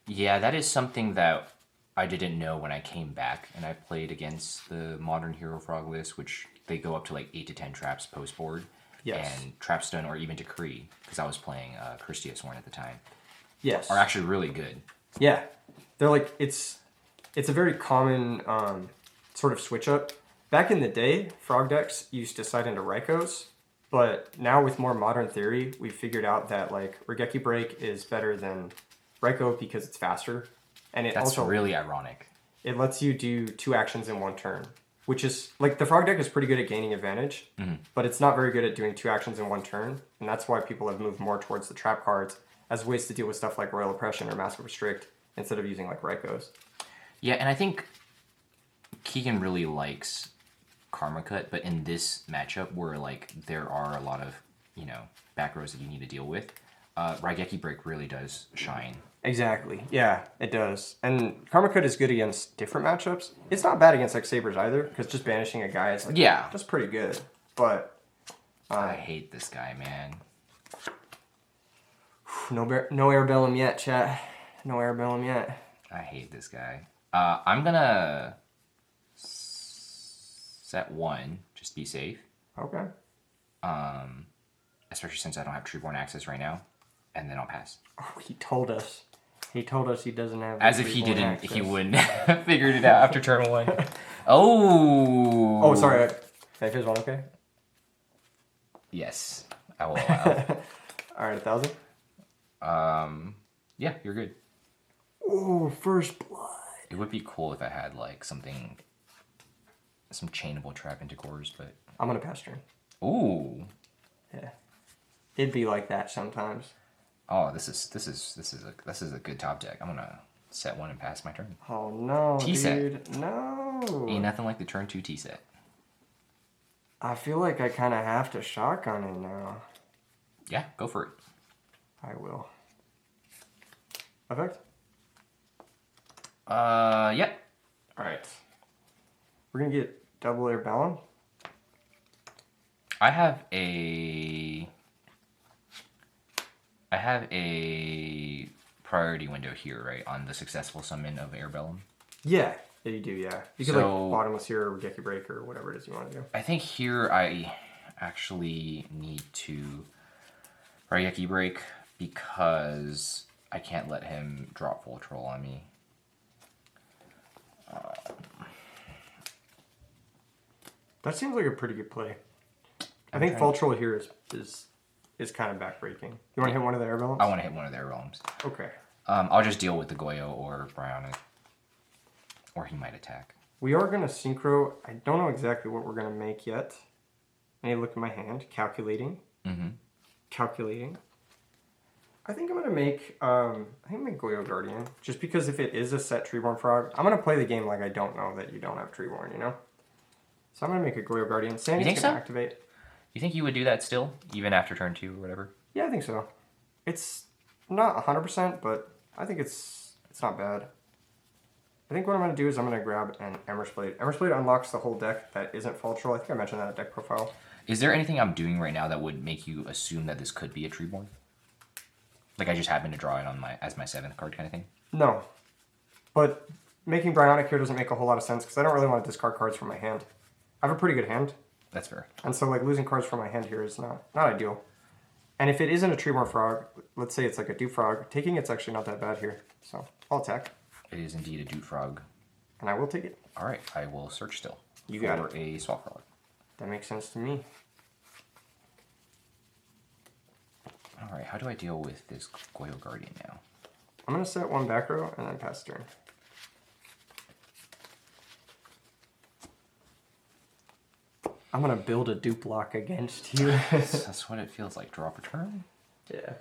Yeah, that is something that I didn't know when I came back and I played against the modern Hero Frog list, which they go up to like 8 to 10 traps post board. Yes. And Trapstone or even Decree, because I was playing Christius Horn at the time. Yes. Are actually really good. Yeah. They're like, it's a very common sort of switch up. Back in the day, frog decks used to side into Raikos, but now with more modern theory, we figured out that like Regeki Break is better than Raiko because it's faster. And it That's also really ironic. It lets you do 2 actions in 1 turn, which is like the frog deck is pretty good at gaining advantage, but it's not very good at doing 2 actions in 1 turn. And that's why people have moved more towards the trap cards as ways to deal with stuff like Royal Oppression or Massive Restrict instead of using like Raikos. Yeah, and I think Keegan really likes Karma Cut, but in this matchup where like there are a lot of, you know, back rows that you need to deal with, Raigeki Break really does shine. Exactly. Yeah, it does. And Karma Cut is good against different matchups. It's not bad against X-Sabers either, because just banishing a guy is like, yeah, that's pretty good. But I hate this guy, man. No Airbellum yet, chat. No Airbellum yet. I hate this guy. I'm gonna set 1, just be safe. Okay. Especially since I don't have Treeborn access right now, and then I'll pass. Oh, he told us. He told us he doesn't have. As if he didn't, access. He wouldn't have figured it out after turn 1. Oh. Oh, sorry. Is his one okay? Yes, I will allow. All right, 1,000. Yeah, you're good. Oh, first blood. It would be cool if I had like some chainable trap into cores, but I'm gonna pass turn. Ooh. Yeah. It'd be like that sometimes. Oh, this is a good top deck. I'm gonna set 1 and pass my turn. Oh no, T-set. dude. No. Ain't nothing like the turn 2 T-set. I feel like I kind of have to shotgun it now. Yeah, go for it. I will. Effect? Yeah. Alright. We're gonna get double Airbellum. I have a priority window here, right, on the successful summon of Airbellum. Yeah, you do, yeah. You could like bottomless here or Regeki Break or whatever it is you want to do. I think here I actually need to Regeki Break because I can't let him drop Full Troll on me. That seems like a pretty good play. I think Full Troll here is kind of backbreaking. You want to hit one of the Airbellums? I want to hit one of their realms. Okay. I'll just deal with the Goyo or Bryonic. Or he might attack. We are going to synchro. I don't know exactly what we're going to make yet. I need to look at my hand. Calculating. Calculating. I think I'm going to make Goyo Guardian. Just because if it is a set Treeborn Frog, I'm going to play the game like I don't know that you don't have Treeborn, you know? So I'm going to make a Goyo Guardian. Sandy's going to activate. You think you would do that still? Even after turn 2 or whatever? Yeah, I think so. It's not 100%, but I think it's not bad. I think what I'm going to do is I'm going to grab an Ember's Blade. Ember's Blade unlocks the whole deck that isn't Full Troll. I think I mentioned that at deck profile. Is there anything I'm doing right now that would make you assume that this could be a Treeborn? Like I just happened to draw it on as my 7th card kind of thing? No. But making Bryonic here doesn't make a whole lot of sense because I don't really want to discard cards from my hand. I have a pretty good hand. That's fair. And so like losing cards from my hand here is not ideal. And if it isn't a Treeborn Frog, let's say it's like a Dew Frog, taking it's actually not that bad here. So I'll attack. It is indeed a Dew Frog. And I will take it. Alright, I will search still. You got it. For a Swap Frog. That makes sense to me. Alright, how do I deal with this Goyo Guardian now? I'm going to set 1 back row and then pass turn. I'm going to build a dupe block against you. That's what it feels like. Draw for turn? Yeah.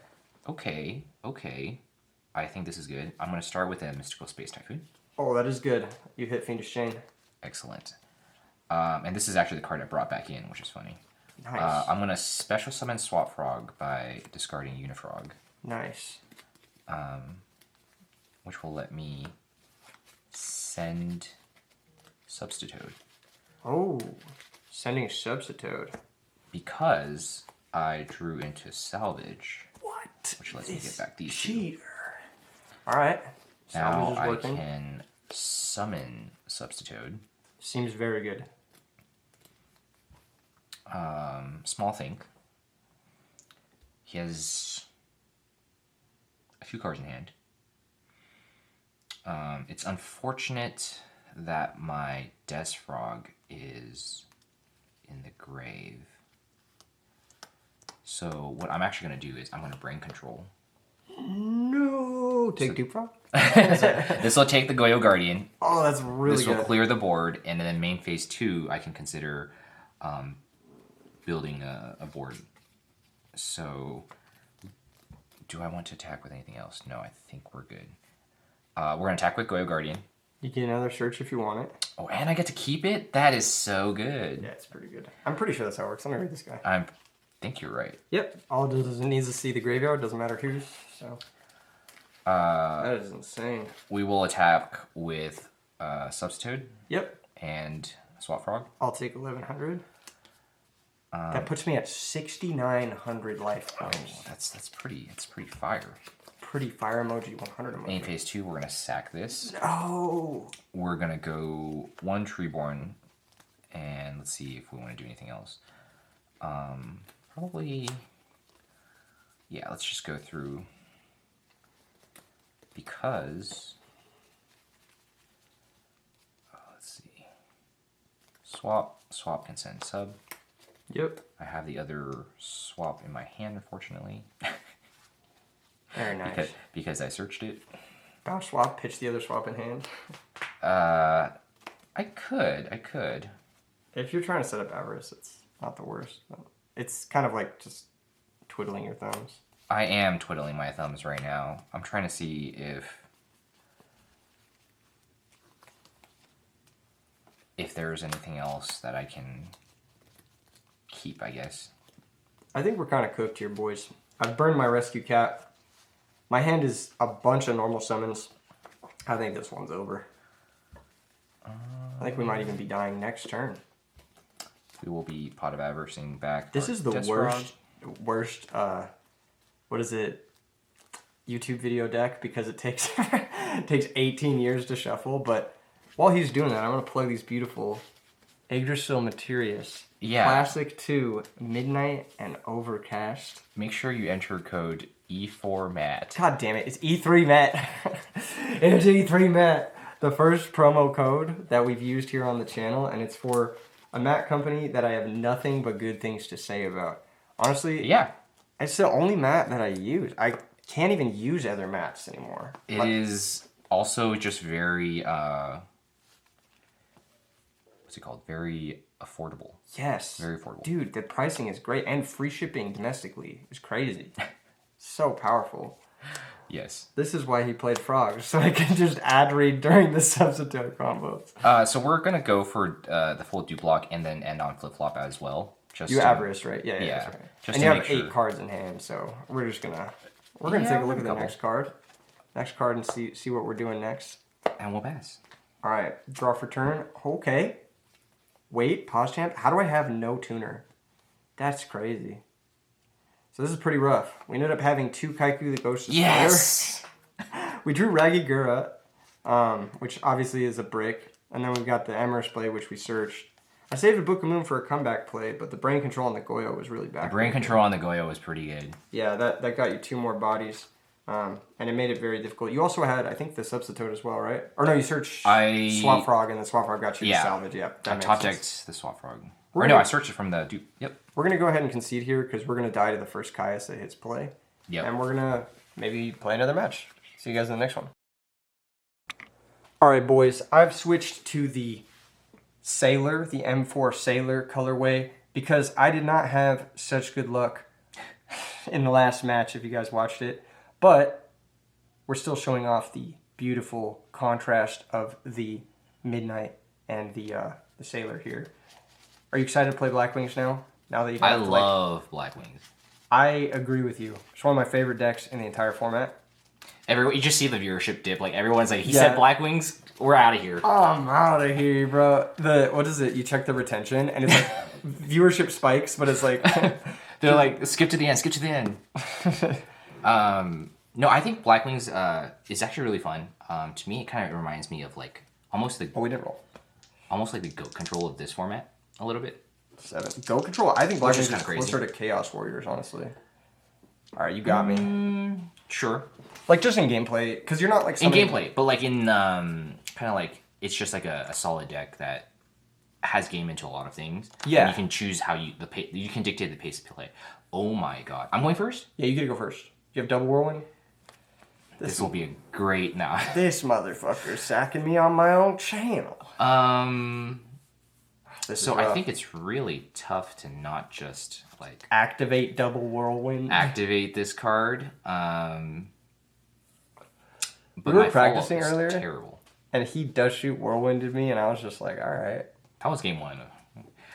Okay. I think this is good. I'm going to start with a Mystical Space Typhoon. Oh, that is good. You hit Fiendish Chain. Excellent. And this is actually the card I brought back in, which is funny. Nice. I'm going to special summon Swap Frog by discarding Unifrog. Nice. Which will let me send Substitute. Oh, sending Substitute. Because I drew into Salvage. What? Which lets me get back these cheater. All right. Now I can summon Substitute. Seems very good. Small Think. He has a few cards in hand. It's unfortunate that my Death Frog is in the grave. So what I'm actually going to do is I'm going to Brain Control. No! Take 2 Frog? This will take the Goyo Guardian. Oh, that's really good. This will clear the board, and then main phase 2, I can consider building a board. So, do I want to attack with anything else? No, I think we're good. We're going to attack with Goyo Guardian. You get another search if you want it. Oh, and I get to keep it? That is so good. Yeah, it's pretty good. I'm pretty sure that's how it works. Let me read this guy. I think you're right. Yep. All it does is it needs to see the graveyard. Doesn't matter whose. So. That is insane. We will attack with Substitute. Yep. And Swap Frog. I'll take 1100. That puts me at 6,900 life points. Oh, that's pretty fire. Pretty fire emoji, 100 emoji. Main phase 2, we're gonna sack this. No. We're gonna go 1 Treeborn, and let's see if we want to do anything else. Probably. Yeah, let's just go through because. Let's see. Swap can send sub. Yep. I have the other swap in my hand, unfortunately. Very nice. Because I searched it. Bounce swap, pitch the other swap in hand. I could. If you're trying to set up Avarice, it's not the worst. It's kind of like just twiddling your thumbs. I am twiddling my thumbs right now. I'm trying to see if there's anything else that I can keep, I guess. I think we're kind of cooked here, boys. I've burned my Rescue Cat. My hand is a bunch of normal summons. I think this one's over. I think we might even be dying next turn. We will be Pot of Avarice back. This is the worst, what is it, YouTube video deck, because it takes it takes 18 years to shuffle, but while he's doing that, I'm going to plug these beautiful Yggdrasil Materius. Yeah. Classic 2, Midnight, and Overcast. Make sure you enter code E4MAT. God damn it, it's E3 Matt. It's E3 Matt. The first promo code that we've used here on the channel, and it's for a mat company that I have nothing but good things to say about. Honestly, Yeah. it's the only mat that I use. I can't even use other mats anymore. It is also just very, what's it called? Very affordable. Yes. Very affordable. Dude, the pricing is great, and free shipping domestically is crazy. So powerful. Yes. This is why he played Frogs, so I can just ad read during the substitute combos. So we're going to go for the full dupe block and then end on flip-flop as well. Just You Avarice, right? Yeah, that's right. Just and to you make have 8 sure. cards in hand, so we're just gonna take a look at the next card. Next card and see what we're doing next. And we'll pass. Alright, draw for turn. Okay. Wait, pause champ. How do I have no tuner? That's crazy. So this is pretty rough. We ended up having 2 Kaiku the Ghost Destroyer. Yes! We drew Ragigura, which obviously is a brick. And then we've got the Amherst play, which we searched. I saved a Book of Moon for a comeback play, but the Brain Control on the Goyo was really bad. The Brain Control on the Goyo was pretty good. Yeah, that got you 2 more bodies. And it made it very difficult. You also had, I think, the Substitute as well, right? Or no, you searched Swap Frog, and the Swap Frog got you to salvage. Yeah, I top decked the Swap Frog. I searched it from the dupe. Yep. We're going to go ahead and concede here because we're going to die to the first Caius that hits play. Yep. And we're going to maybe play another match. See you guys in the next one. All right, boys. I've switched to the Sailor, the M4 Sailor colorway, because I did not have such good luck in the last match, if you guys watched it. But we're still showing off the beautiful contrast of the Midnight and the Sailor here. Are you excited to play Blackwings now? Now that you I love Blackwings. I agree with you. It's one of my favorite decks in the entire format. Everyone, you just see the viewership dip. Like everyone's like, he said Blackwings, we're out of here. Oh, I'm out of here, bro. What is it? You check the retention, and it's like viewership spikes, but it's like they're like, skip to the end, skip to the end. No, I think Blackwings is actually really fun. To me, it kind of reminds me of like almost the. Oh, we didn't roll. Almost like the goat control of this format, a little bit. 7. Goat control. I think Blackwings is kind of crazy. closer to Chaos Warriors, honestly. All right, you got me. Sure. Like just in gameplay, because you're not like in gameplay, but like in kind of like it's just like a solid deck that has game into a lot of things. Yeah. And you can choose how you can dictate the pace of play. Oh my god, I'm going first. Yeah, you get to go first. You have double whirlwind. This will be a great now. This motherfucker's sacking me on my own channel. So I think it's really tough to not just like activate double whirlwind. Activate this card. But we were practicing earlier. Terrible. And he does shoot whirlwinded me, and I was just like, all right. That was game 1.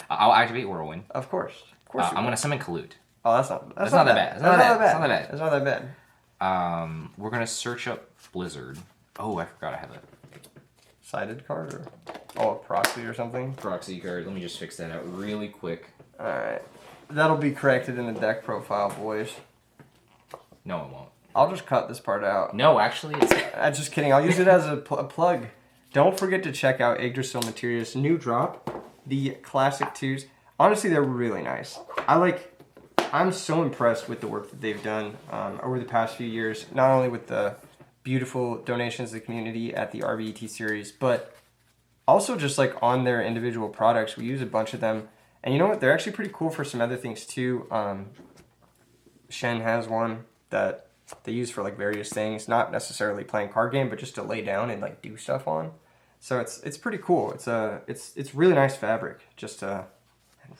I'll activate whirlwind. Of course. I'm gonna summon Kalut. Oh, that's not that bad. It's not that bad. We're gonna search up Blizzard. Oh, I forgot I have a sided card or a proxy or something. Proxy card. Let me just fix that out really quick. All right, that'll be corrected in the deck profile, boys. No, it won't. I'll just cut this part out. No, actually, it's. I'm just kidding. I'll use it as a plug. Don't forget to check out Yggdrasil Materius new drop, the classic 2s. Honestly, they're really nice. I'm so impressed with the work that they've done over the past few years, not only with the beautiful donations to the community at the RBET series, but also just like on their individual products. We use a bunch of them. And you know what? They're actually pretty cool for some other things too. Shen has one that they use for like various things, not necessarily playing card game, but just to lay down and like do stuff on. So it's pretty cool. It's really nice fabric, just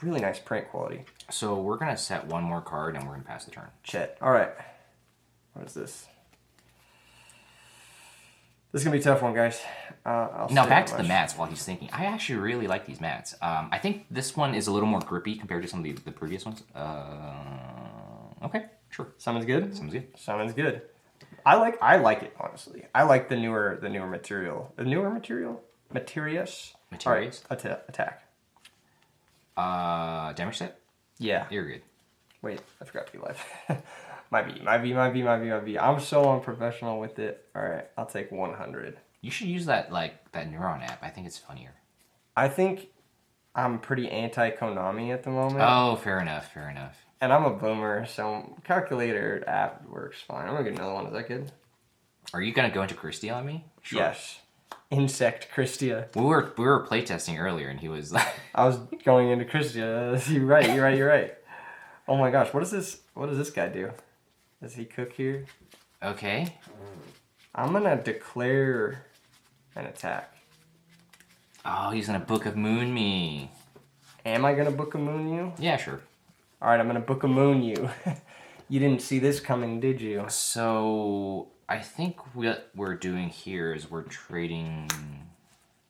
really nice print quality. So we're gonna set one more card and we're gonna pass the turn. Chet. All right. What is this? This is gonna be a tough one, guys. Now back to the mats while he's thinking. I actually really like these mats. I think this one is a little more grippy compared to some of the previous ones. Okay, sure. Summon's good. Summon's good. Summon's good. I like it, honestly. I like the newer material. The newer material? Materius? Materius? All right, attack. Damage set? Yeah. You're good. Wait, I forgot to be live. might be. I'm so unprofessional with it. All right, I'll take 100. You should use that Neuron app. I think it's funnier. I think I'm pretty anti-Konami at the moment. Oh, fair enough. And I'm a boomer, so calculator app works fine. I'm gonna get another one. Is that good? Are you gonna go into Christia on me? Sure. Yes. Insect Christia. We were playtesting earlier, and he was. I was going into Christia. You're right. Oh my gosh, what does this guy do? Does he cook here? Okay. I'm gonna declare an attack. Oh, he's gonna Book of Moon me. Am I gonna Book of Moon you? Yeah, sure. All right, I'm gonna Book of Moon you. You didn't see this coming, did you? So I think what we're doing here is we're trading,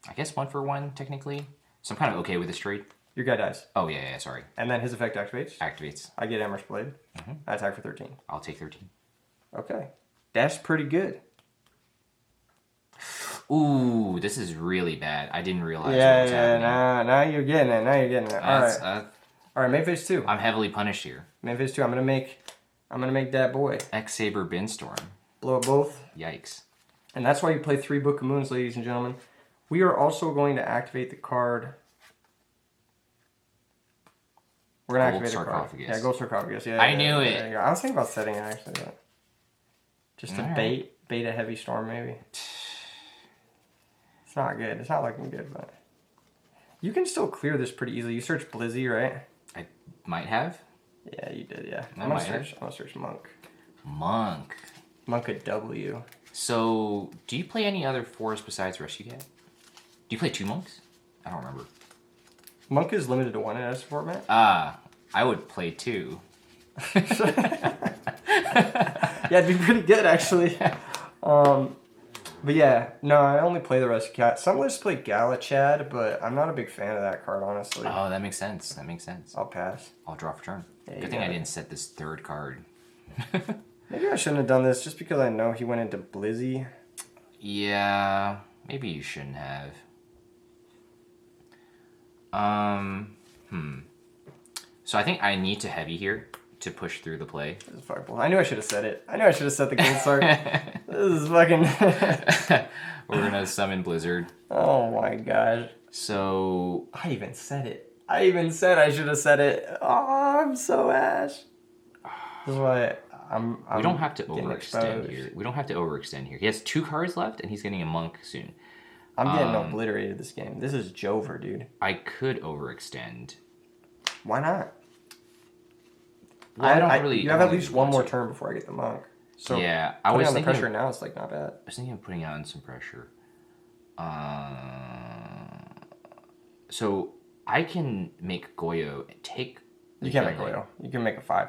I guess 1-for-1 technically. So I'm kind of okay with this trade. Your guy dies. Oh yeah, sorry. And then his effect activates. Activates. I get Amherst Blade. Mm-hmm. I attack for 13. I'll take 13. Okay, that's pretty good. Ooh, this is really bad. I didn't realize. Now you're getting it. All right, main phase 2. I'm heavily punished here. Main phase 2. I'm gonna make that boy. X-Saber Binstorm. Blow up both. Yikes. And that's why you play 3 Book of Moons, ladies and gentlemen. We are also going to activate the card. We're gonna activate the card. Yeah, Gold Sarcophagus. Yeah, I knew it. I was thinking about setting it actually, but just to bait a heavy storm maybe. It's not good. It's not looking good, but you can still clear this pretty easily. You search Blizzy, right? I might have. Yeah, you did. Yeah. I'm gonna search Monk. Monk at W. So, do you play any other 4s besides Rescue Cat? Do you play 2 monks? I don't remember. Monk is limited to 1 in S format. I would play 2. Yeah, it'd be pretty good actually. But yeah, no, I only play the Rescue Cat. Some lists play Galachad, but I'm not a big fan of that card, honestly. Oh, that makes sense. That makes sense. I'll pass. I'll draw for turn. Yeah, Good thing I didn't set this third card. Maybe I shouldn't have done this just because I know he went into Blizzy. Yeah, maybe you shouldn't have. So I think I need to heavy here to push through the play. This is Fireball. I knew I should have said it. I knew I should have said the Gold Sark. This is fucking... We're gonna summon Blizzard. Oh my gosh. So... I even said it. I even said I should have said it. Oh, I'm so ash. This is why I'm we don't have to getting overextend exposed. here. We don't have to overextend here. He has 2 cards left, and he's getting a monk soon. I'm getting obliterated this game. This is Jover, dude. I could overextend. Why not? Well, I don't really... You have at least one more turn before I get the monk. So yeah, I putting was on the thinking... pressure now, it's like not bad. I was thinking of putting on some pressure. So I can make Goyo take... You can't make Goyo. You can make a 5.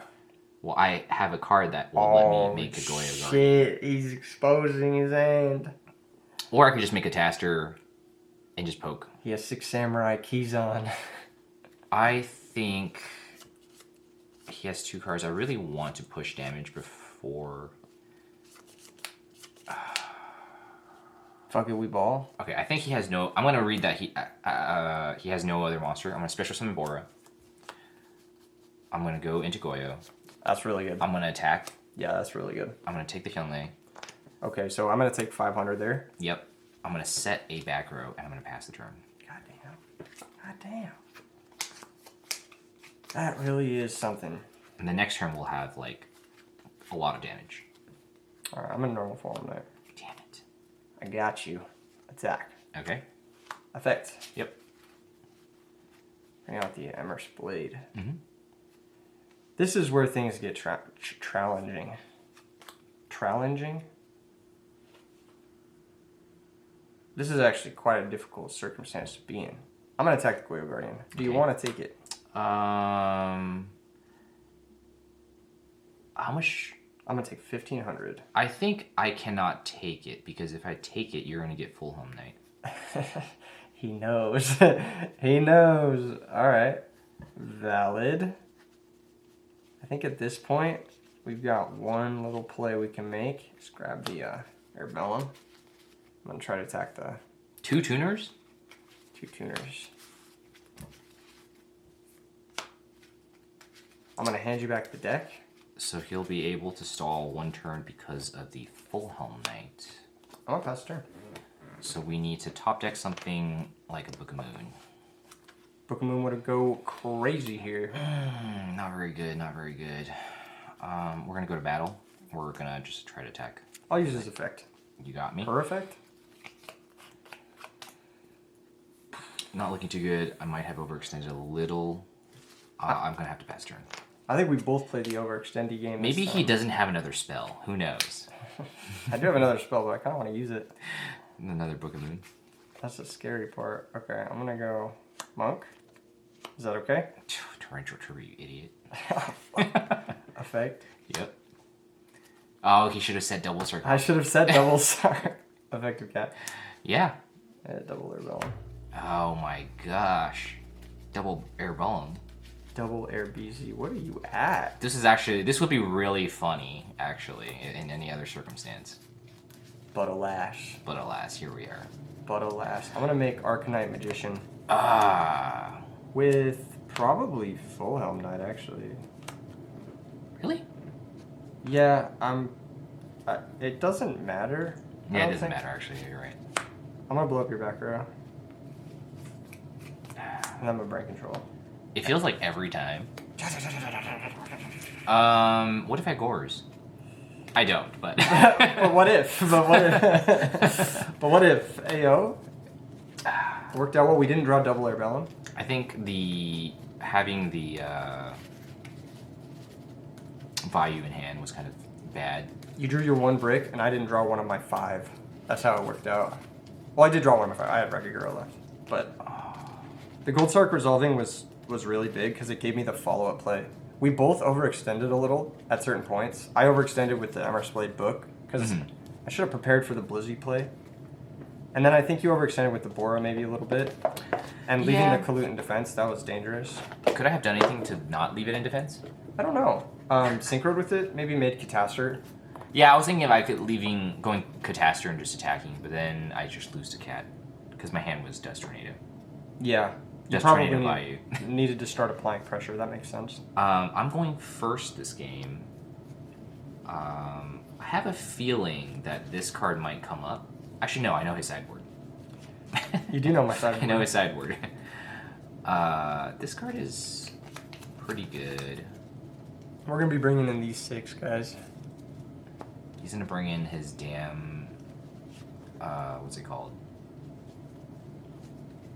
Well, I have a card that will let me make a Goyo guard. Shit, he's exposing his hand. Or I could just make a Taster and just poke. He has 6 Samurai keys on. I think he has 2 cards. I really want to push damage before... Fuck it, we ball. Okay, I think he has no... I'm going to read that he has no other monster. I'm going to special summon Bora. I'm going to go into Goyo. That's really good. I'm going to attack. Yeah, that's really good. I'm going to take the Hyunlei. Okay, so I'm going to take 500 there. Yep. I'm going to set a back row, and I'm going to pass the turn. God damn. God damn. That really is something. And the next turn we'll have, like, a lot of damage. Alright, I'm in normal form there. Damn it. I got you. Attack. Okay. Effect. Yep. Bring out the Emer's Blade. Mm-hmm. This is where things get challenging. Challenging? This is actually quite a difficult circumstance to be in. I'm going to attack the Goyo Guardian. Do you want to take it? How much? I'm going to take 1,500. I think I cannot take it, because if I take it, you're going to get full Home Knight. He knows. He knows. Alright. Valid. I think at this point, we've got one little play we can make. Let's grab the Airbellum. I'm going to try to attack the 2 tuners? 2 tuners. I'm going to hand you back the deck. So he'll be able to stall 1 turn because of the full Home Knight. I'm going to pass the turn. So we need to top deck something like a Book of Moon. Book of Moon would go crazy here. Not very good, not very good. We're going to go to battle. We're going to just try to attack. I'll use this effect. You got me. Perfect. Not looking too good. I might have overextended a little. I'm going to have to pass turn. I think we both played the overextendy game. Maybe he doesn't have another spell. Who knows? I do have another spell, but I kind of want to use it. Another Book of Moon. That's the scary part. Okay, I'm going to go Monk. Is that okay? Torrential Trigger, you idiot. Effect. Yep. Oh, he should have said double circle. I should have said double star. Effective cat. Yeah. Double Airbellum. Oh my gosh. Double Airbellum. Double Air BZ. What are you at? This would be really funny, actually, in any other circumstance. But alas. But alas, here we are. But alas. I'm going to make Arcanite Magician. Ah. With probably full Helm Knight, actually. Really? Yeah, it doesn't matter. Yeah, it doesn't matter, actually. You're right. I'm going to blow up your back row. And I'm going to brain control. It feels like every time. What if I Gores? I don't, but... But what if? But what if? AO? Worked out well. We didn't draw double Airbellum. I think having the Vayu in hand was kind of bad. You drew your 1 brick, and I didn't draw one of my 5. That's how it worked out. Well, I did draw one of my 5. I had Regiguro left. But the Gold Sark resolving was really big because it gave me the follow-up play. We both overextended a little at certain points. I overextended with the Emer's Blade book because I should have prepared for the Blizzy play. And then I think you overextended with the Bora maybe a little bit. And leaving Yeah. the Kalut in defense, that was dangerous. Could I have done anything to not leave it in defense? I don't know. Synchroed with it, maybe made Catastor. Yeah, I was thinking if I could going Catastor and just attacking, but then I just lose to Cat because my hand was Dust Tornado. Yeah. You Dust probably Tornado by you. needed to start applying pressure. That makes sense. I'm going first this game. I have a feeling that this card might come up. Actually, no, I know his sideboard. You do know my sideboard. I know his sideboard. This card is pretty good. We're going to be bringing in these 6, guys. He's going to bring in his damn... what's it called?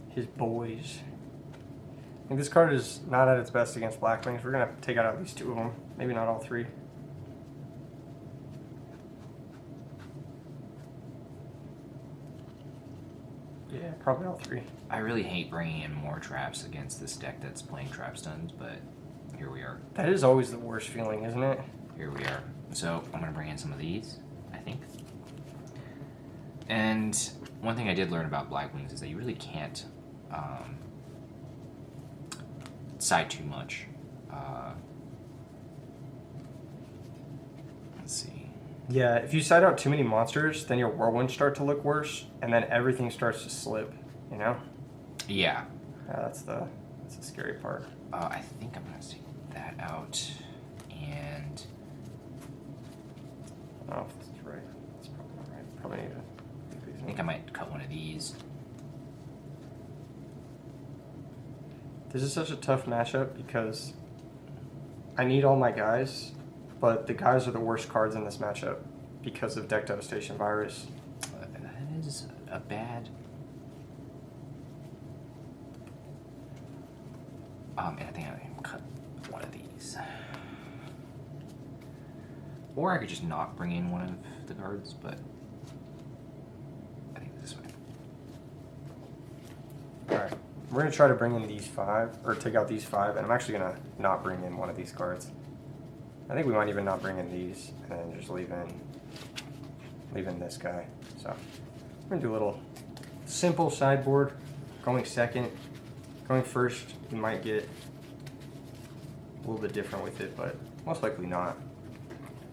His boys. I think this card is not at its best against Blackwings. We're going to take out at least 2 of them. Maybe not all 3. Yeah, probably all 3. I really hate bringing in more traps against this deck that's playing trap stuns, but here we are. That is always the worst feeling, isn't it? Here we are. So I'm going to bring in some of these, I think. And one thing I did learn about Blackwings is that you really can't side too much. Let's see. Yeah, if you side out too many monsters, then your whirlwinds start to look worse, and then everything starts to slip, you know? Yeah. That's the scary part. I think I'm going to take that out. And Oh, that's right. That's probably not right. Probably need to leave these I in. think I might cut one of these. This is such a tough matchup because I need all my guys, but the guys are the worst cards in this matchup because of Deck Devastation Virus. That is a bad... and I think I can cut one of these. Or I could just not bring in one of the cards, but I think this way. Alright, we're going to try to bring in these 5, or take out these 5, and I'm actually going to not bring in one of these cards. I think we might even not bring in these, and then just leave in this guy. So, we're going to do a little simple sideboard, going second. Going first, we might get a little bit different with it, but most likely not.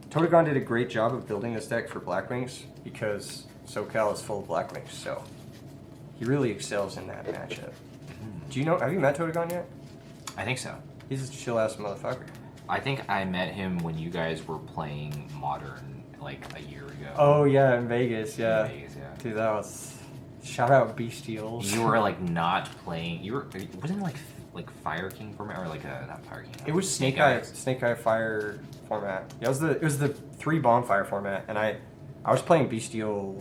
Totagon did a great job of building this deck for Blackwings because SoCal is full of Blackwings, so he really excels in that matchup. Do you know, have you met Totagon yet? I think so. He's a chill ass motherfucker. I think I met him when you guys were playing Modern like a year ago. Oh yeah, in Vegas, yeah. In Vegas, yeah. Dude, that was... Shout out Bestials. You were like not playing. You were wasn't it like Fire King format or like a not Fire King? It was Snake Eye Fire format. Yeah, it was the 3 bonfire format, and I was playing Bestial.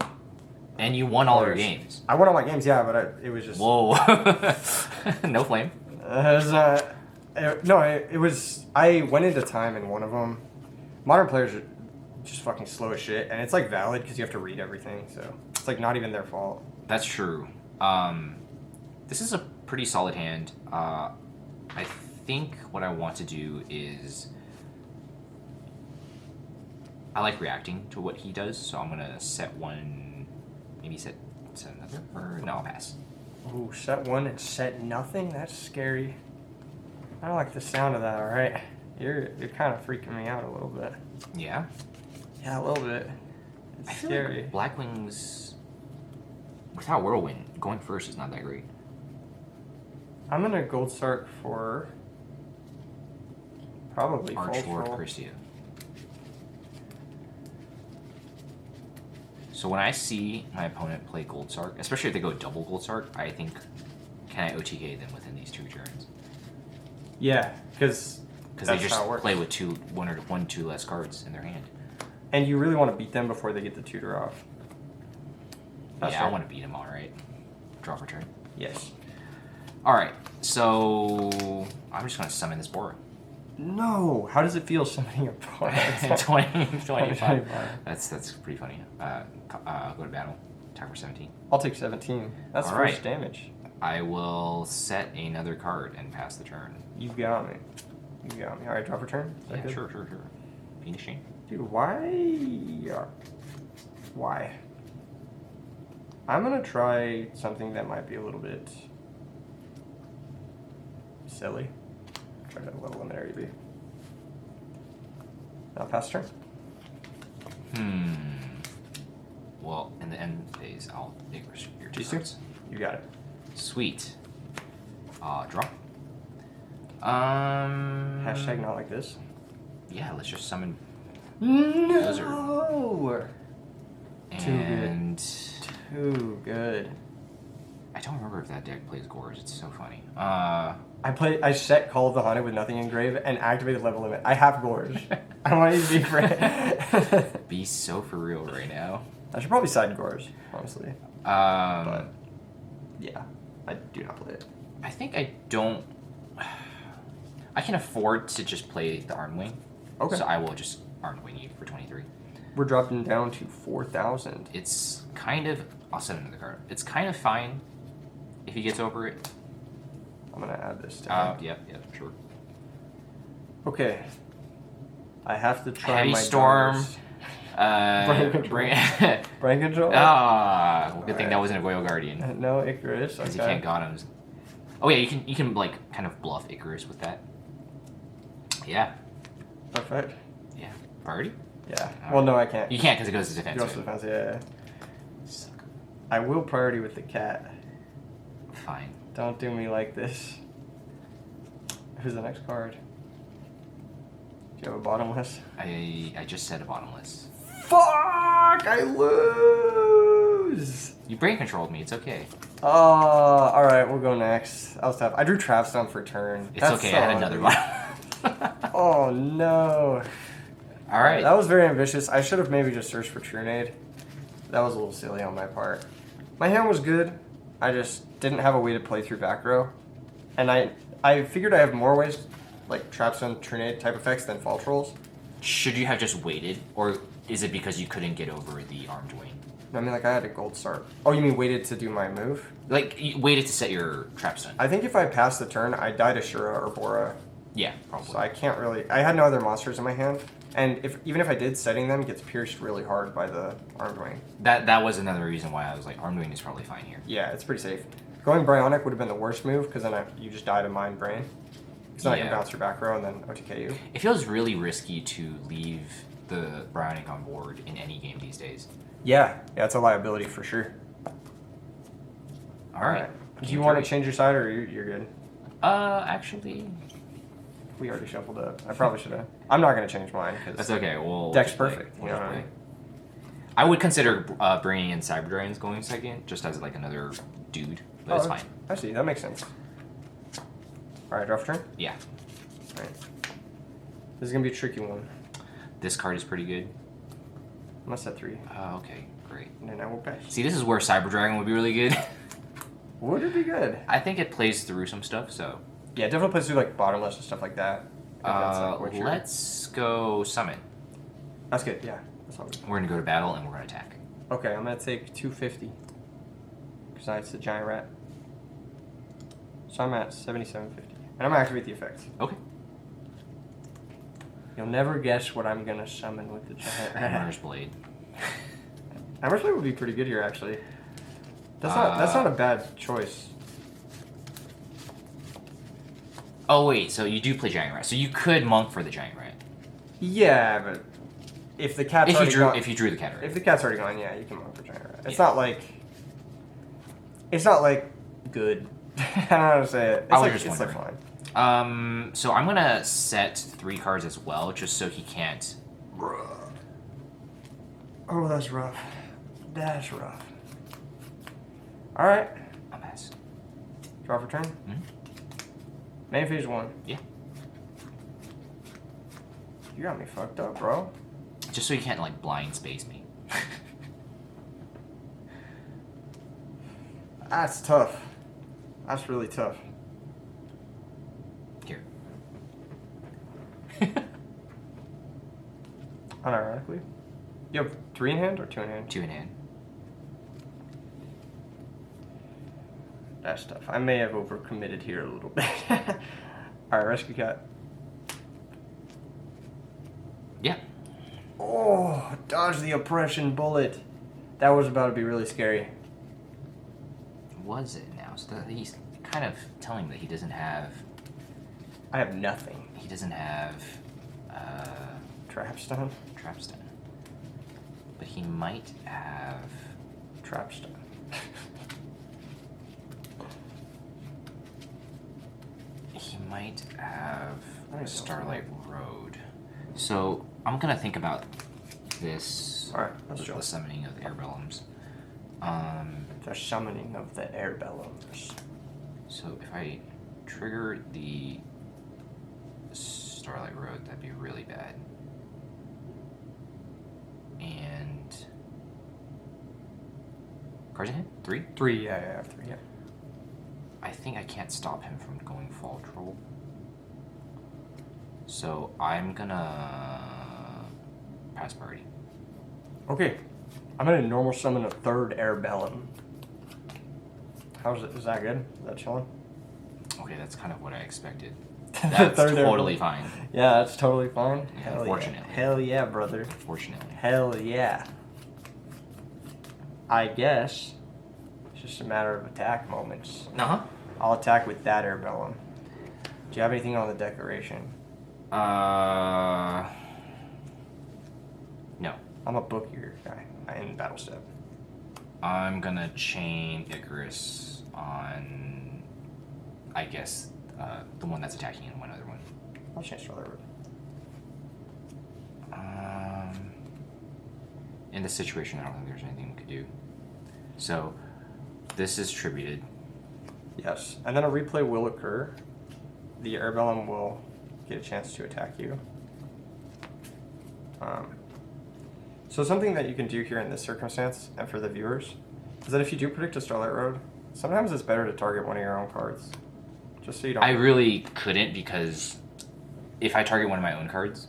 And you won all your games. I won all my games, yeah, but it was just... Whoa. No flame. It was... I went into time in one of them. Modern players are just fucking slow as shit, and it's like valid because you have to read everything, so it's like not even their fault. That's true. This is a pretty solid hand. I think what I want to do is... I like reacting to what he does, so I'm going to set one... Maybe set another? Or no, I'll pass. Ooh, set 1 and set nothing? That's scary. I don't like the sound of that, alright? You're kind of freaking me out a little bit. Yeah? Yeah, a little bit. I It's feel scary. like Blackwings... Without Whirlwind, going first is not that great. I'm gonna Gold Start for... Probably Archlord Full. Christia. So when I see my opponent play Gold Sark, especially if they go double Gold Sark, I think, can I OTK them within these 2 turns? Yeah, because they just play with 2 less cards in their hand. And you really want to beat them before they get the tutor off. That's Yeah, I right. want to beat them all right. Draw for turn. Yes. All right, so I'm just going to summon this Bora. No! How does it feel summoning a opponent? 25. That's pretty funny. Go to battle. Attack for 17. I'll take 17. That's All first right. damage. I will set another card and pass the turn. You got me. You got me. Alright, drop a turn? Is that Yeah, good? sure. Phoenix Chain. Dude, why? Why? I'm gonna try something that might be a little bit silly. Try to level limit area B. Now pass turn. Well, in the end phase, I'll Icarus your two These cards. You got it. Sweet. Draw. Hashtag not like this. Yeah, let's just summon. No. And Too good. I don't remember if that deck plays Gores. It's so funny. I set Call of the Haunted with nothing engraved and activated level limit. I have Gorge. I want you to be friend. Be so for real right now. I should probably side Gorge, honestly. But yeah, I do not play it. I think I don't. I can afford to just play the Arm Wing. Okay. So I will just Arm Wing you for 23. We're dropping down to 4,000. It's kind of. I'll send another card. It's kind of fine if he gets over it. I'm gonna add this to Yep, sure. Okay. I have to try Heavy my Storm. Brain control. Brain control? Well, good thing that wasn't a Goyo Guardian. No Icarus. Because Okay. you can't got him. Oh yeah, you can like kind of bluff Icarus with that. Yeah. Perfect. Yeah. Priority? Yeah. Well, no, I can't. You can't because it goes to defense. Goes to right? defense, yeah. I will priority with the cat. Fine. Don't do me like this. Who's the next card? Do you have a bottomless? I just said a bottomless. Fuck! I lose! You brain controlled me. It's okay. Alright, we'll go next. That was tough. I drew Trapstone for turn. It's That's okay. so I had another one. Oh no. All right. That was very ambitious. I should have maybe just searched for Trunade. That was a little silly on my part. My hand was good. I just didn't have a way to play through back row. And I figured I have more ways, like Trapstone, Trunade type effects than Fall Trolls. Should you have just waited, or is it because you couldn't get over the Armed Wing? I mean, like, I had a gold start. Oh, you mean waited to do my move? Like, you waited to set your Trapstone. I think if I passed the turn, I'd die to Shura or Bora. Yeah, probably. So I can't really... I had no other monsters in my hand. And even if I did, setting them gets pierced really hard by the Armed Wing. That was another reason why I was like, Armed Wing is probably fine here. Yeah, it's pretty safe. Going Bryonic would have been the worst move, because then you just die to Mind Brain. So I can bounce your back row and then OTK you. It feels really risky to leave the Bryonic on board in any game these days. Yeah, it's a liability for sure. All right. Do you want to change your side, or you're good? Actually... We already shuffled up. I probably should have. I'm not going to change mine, because That's okay. Well, deck's perfect. We'll You know just what I play. mean? I would consider bringing in Cyber Dragons going second, just as like another dude, but it's fine. I see. That makes sense. All right, draw for turn. Yeah. All right. This is going to be a tricky one. This card is pretty good. I'm going to set 3. Okay, great. And then I will pass. See, this is where Cyber Dragon would be really good. Would it be good? I think it plays through some stuff, so. Yeah, definitely plays through like bottomless and stuff like that. Let's go summon. That's good, yeah. That's all good. We're gonna go to battle and we're gonna attack. Okay, I'm gonna take 250. Besides the giant rat. So I'm at 7750. And I'm gonna activate the effects. Okay. You'll never guess what I'm gonna summon with the giant rat. Hammer's Blade. Hammer's Blade would be pretty good here, actually. That's not a bad choice. Oh wait, so you do play Giant Rat. So you could monk for the Giant Rat. Yeah, but if the cat's If already you drew gone, if you drew the cat if the cat's already gone, yeah, you can monk for giant rat. It's Yeah. not like good. I don't know how to say it. It's I was like, just it's like wondering. fine. So I'm gonna set 3 cards as well, just so he can't. Oh, that's rough. That's rough. All right, I'll pass. draw for turn. Mhm. Main phase 1. Yeah. You got me fucked up, bro. Just so you can't like blind space me. That's tough. That's really tough. Here. Unironically. You have 3 in hand or 2 in hand? 2 in hand. That's tough. I may have overcommitted here a little bit. Alright, rescue cat. Yeah. Oh, dodge the oppression bullet. That was about to be really scary. was it now? So he's kind of telling me that he doesn't have... I have nothing. He doesn't have... Trapstone? Trapstone. But he might have... Trapstone. He might have Starlight Road. So I'm gonna think about this. All right, let's the jump. summoning of the Airbellums. The summoning of the Airbellums. So if I trigger the Starlight Road, that'd be really bad. And cards in hand? 3? 3, yeah, I have 3, yeah. I think I can't stop him from going Fall Troll. So I'm gonna pass party. Okay, I'm gonna normal summon a 3rd Airbellum. How's it? Is that good? Is that chilling? Okay, that's kind of what I expected. The That's 3rd totally Airbellum. fine. Yeah, that's totally fine. Yeah, Hell unfortunately. Yeah. Hell yeah, brother. Fortunately. Hell yeah. I guess it's just a matter of attack moments. Uh-huh. I'll attack with that Airbellum. Do you have anything on the decoration? No. I'm a book your guy in battle step. I'm gonna chain Icarus on, I guess, the one that's attacking and one other one. I'll change Starlight Road. In this situation, I don't think there's anything we could do. So, this is tributed. Yes, and then a replay will occur. The Airbellum will get a chance to attack you. So something that you can do here in this circumstance, and for the viewers, is that if you do predict a Starlight Road, sometimes it's better to target one of your own cards. Just so you don't... I really couldn't, because if I target one of my own cards,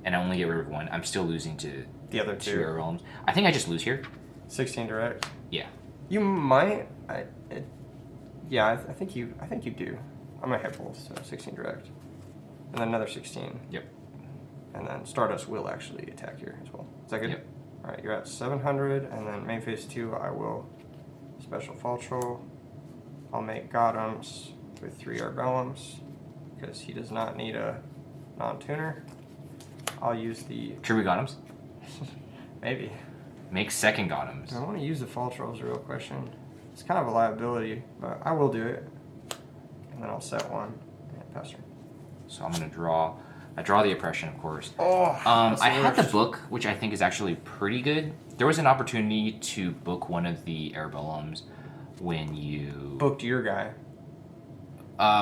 and I only get rid of one, I'm still losing to the other 2 Airbellums. I think I just lose here. 16 direct. Yeah. You might. I think you do. I'm gonna hit both, so 16 direct, and then another 16. Yep. And then Stardust will actually attack here as well. Is that good? Yep. All right, you're at 700, and then main phase 2, I will special fall troll. I'll make Gothams with 3 Airbellums because he does not need a non-tuner. I'll use the Tribute Gothams? maybe. Make second Gothams. Do I want to use the fall troll is a real question. It's kind of a liability, but I will do it. And then I'll set 1 and pass turn. So I'm gonna draw. I draw the Oppression, of course. Oh, I had the book, which I think is actually pretty good. There was an opportunity to book one of the Airbellums when you booked your guy.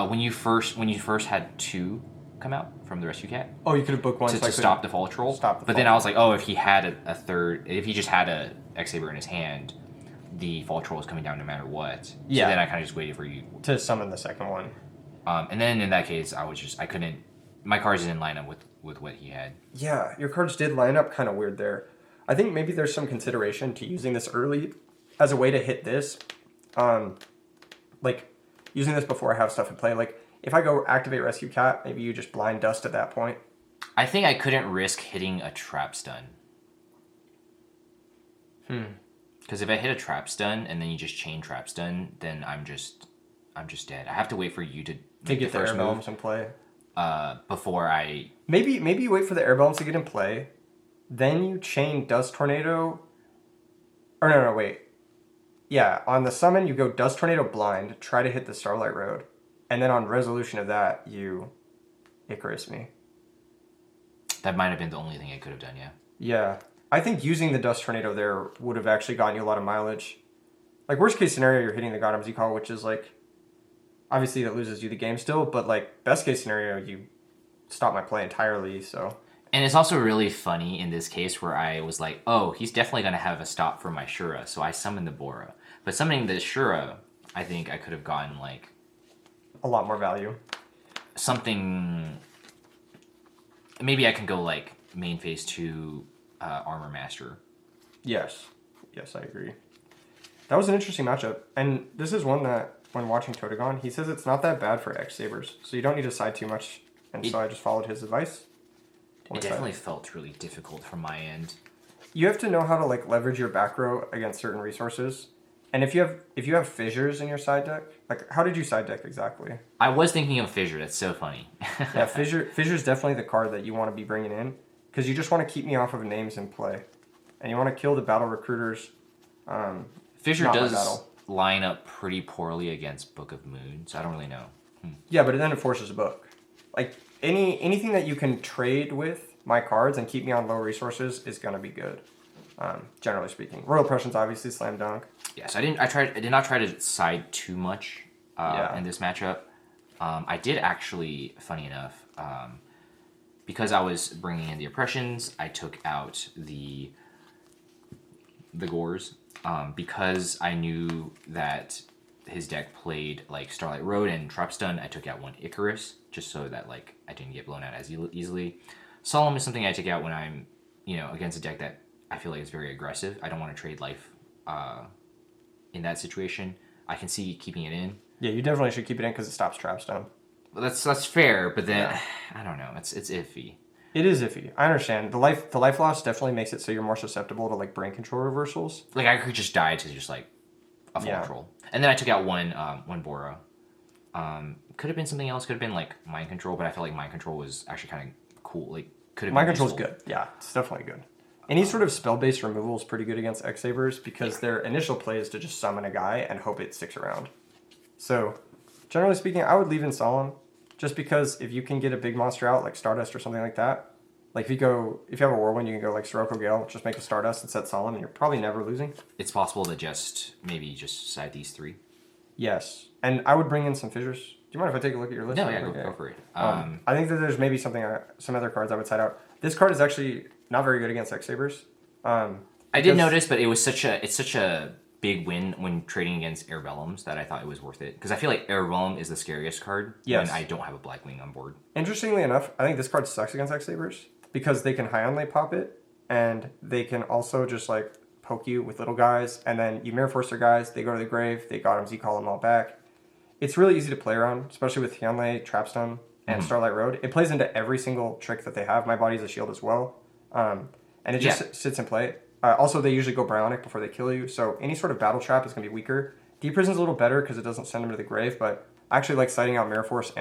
when you first had 2 come out from the Rescue Cat. Oh, you could have booked one to stop the Fall Troll. But then I was like, oh, if he had a third, if he just had a X-Saber in his hand, the Fall Troll was coming down no matter what. Yeah. So then I kind of just waited for you to summon the second one. And then in that case, I couldn't. My cards didn't line up with what he had. Yeah, your cards did line up kind of weird there. I think maybe there's some consideration to using this early as a way to hit this. Like, using this before I have stuff in play. Like, if I go activate Rescue Cat, maybe you just blind dust at that point. I think I couldn't risk hitting a trap stun. Because if I hit a trap stun and then you just chain trap stun, then I'm just dead. I have to wait for you to get the Airbellums in play. Before I... Maybe you wait for the Airbellums to get in play, then you chain Dust Tornado... Or no, wait. Yeah, on the summon, you go Dust Tornado blind, try to hit the Starlight Road, and then on resolution of that, you Icarus me. That might have been the only thing I could have done, yeah. Yeah. I think using the Dust Tornado there would have actually gotten you a lot of mileage. Like, worst case scenario, you're hitting the Gotham Z-Call, which is like... Obviously, that loses you the game still, but like, best case scenario, you stop my play entirely, so... And it's also really funny in this case where I was like, oh, he's definitely going to have a stop for my Shura, so I summoned the Bora. But summoning the Shura, I think I could have gotten, like... a lot more value. Something... Maybe I can go, like, main phase 2 Armor Master. Yes. Yes, I agree. That was an interesting matchup. And this is one that, when watching Totagon, he says it's not that bad for X-Sabers. So you don't need to side too much. And so I just followed his advice. It definitely felt really difficult from my end. You have to know how to like leverage your back row against certain resources. And if you have fissures in your side deck, like how did you side deck exactly? I was thinking of Fissure. That's so funny. Yeah, fissure's definitely the card that you want to be bringing in because you just want to keep me off of names in play, and you want to kill the battle recruiters. Fissure Not my does battle. line up pretty poorly against Book of Moon, so I don't really know. Yeah, but then it forces a book. Like anything that you can trade with my cards and keep me on low resources is gonna be good. Generally speaking, Royal Oppression's obviously slam dunk. Yes, I did not try to side too much in this matchup. I did actually, funny enough, because I was bringing in the oppressions, I took out the gores because I knew that his deck played like Starlight Road and Trap Stun. I took out one Icarus just so that like I didn't get blown out as easily. Solemn is something I take out when I'm against a deck that I feel like is very aggressive. I don't want to trade life in that situation. I can see keeping it in. Yeah, you definitely should keep it in because it stops Trap Stun. Well, that's fair, but then I don't know. It's iffy. It is iffy. I understand. The life loss definitely makes it so you're more susceptible to like brain control reversals. Like I could just die to just like a full control. And then I took out one Boro. Could have been something else. Could have been like mind control, but I felt like mind control was actually kind of cool. Like could have. Mind been control's useful. good. Yeah, it's definitely good. Any sort of spell-based removal is pretty good against X-Sabers because their initial play is to just summon a guy and hope it sticks around. So, generally speaking, I would leave in Solemn just because if you can get a big monster out like Stardust or something like that, like if you have a Whirlwind, you can go like Sirocco Gale, just make a Stardust and set Solemn, and you're probably never losing. It's possible to maybe side these three. Yes, and I would bring in some fissures. Do you mind if I take a look at your list? No, yeah, go for it. I think that there's maybe some other cards I would side out. This card is actually not very good against X-Sabers. I did notice, but it's such a big win when trading against Airbellums that I thought it was worth it. Because I feel like Airbellum is the scariest card when I don't have a Blackwing on board. Interestingly enough, I think this card sucks against X-Sabers because they can high on late pop it, and they can also just like poke you with little guys, and then you Mirror Force their guys, they go to the grave, they got them, Z-Call them all back. It's really easy to play around, especially with Hyunlei, Trapstone, and Starlight Road. It plays into every single trick that they have. My body's a shield as well. And it just sits in play. Also, they usually go Bionic before they kill you, so any sort of battle trap is going to be weaker. Deep Prison's a little better because it doesn't send them to the grave, but I actually like sighting out Mirror Force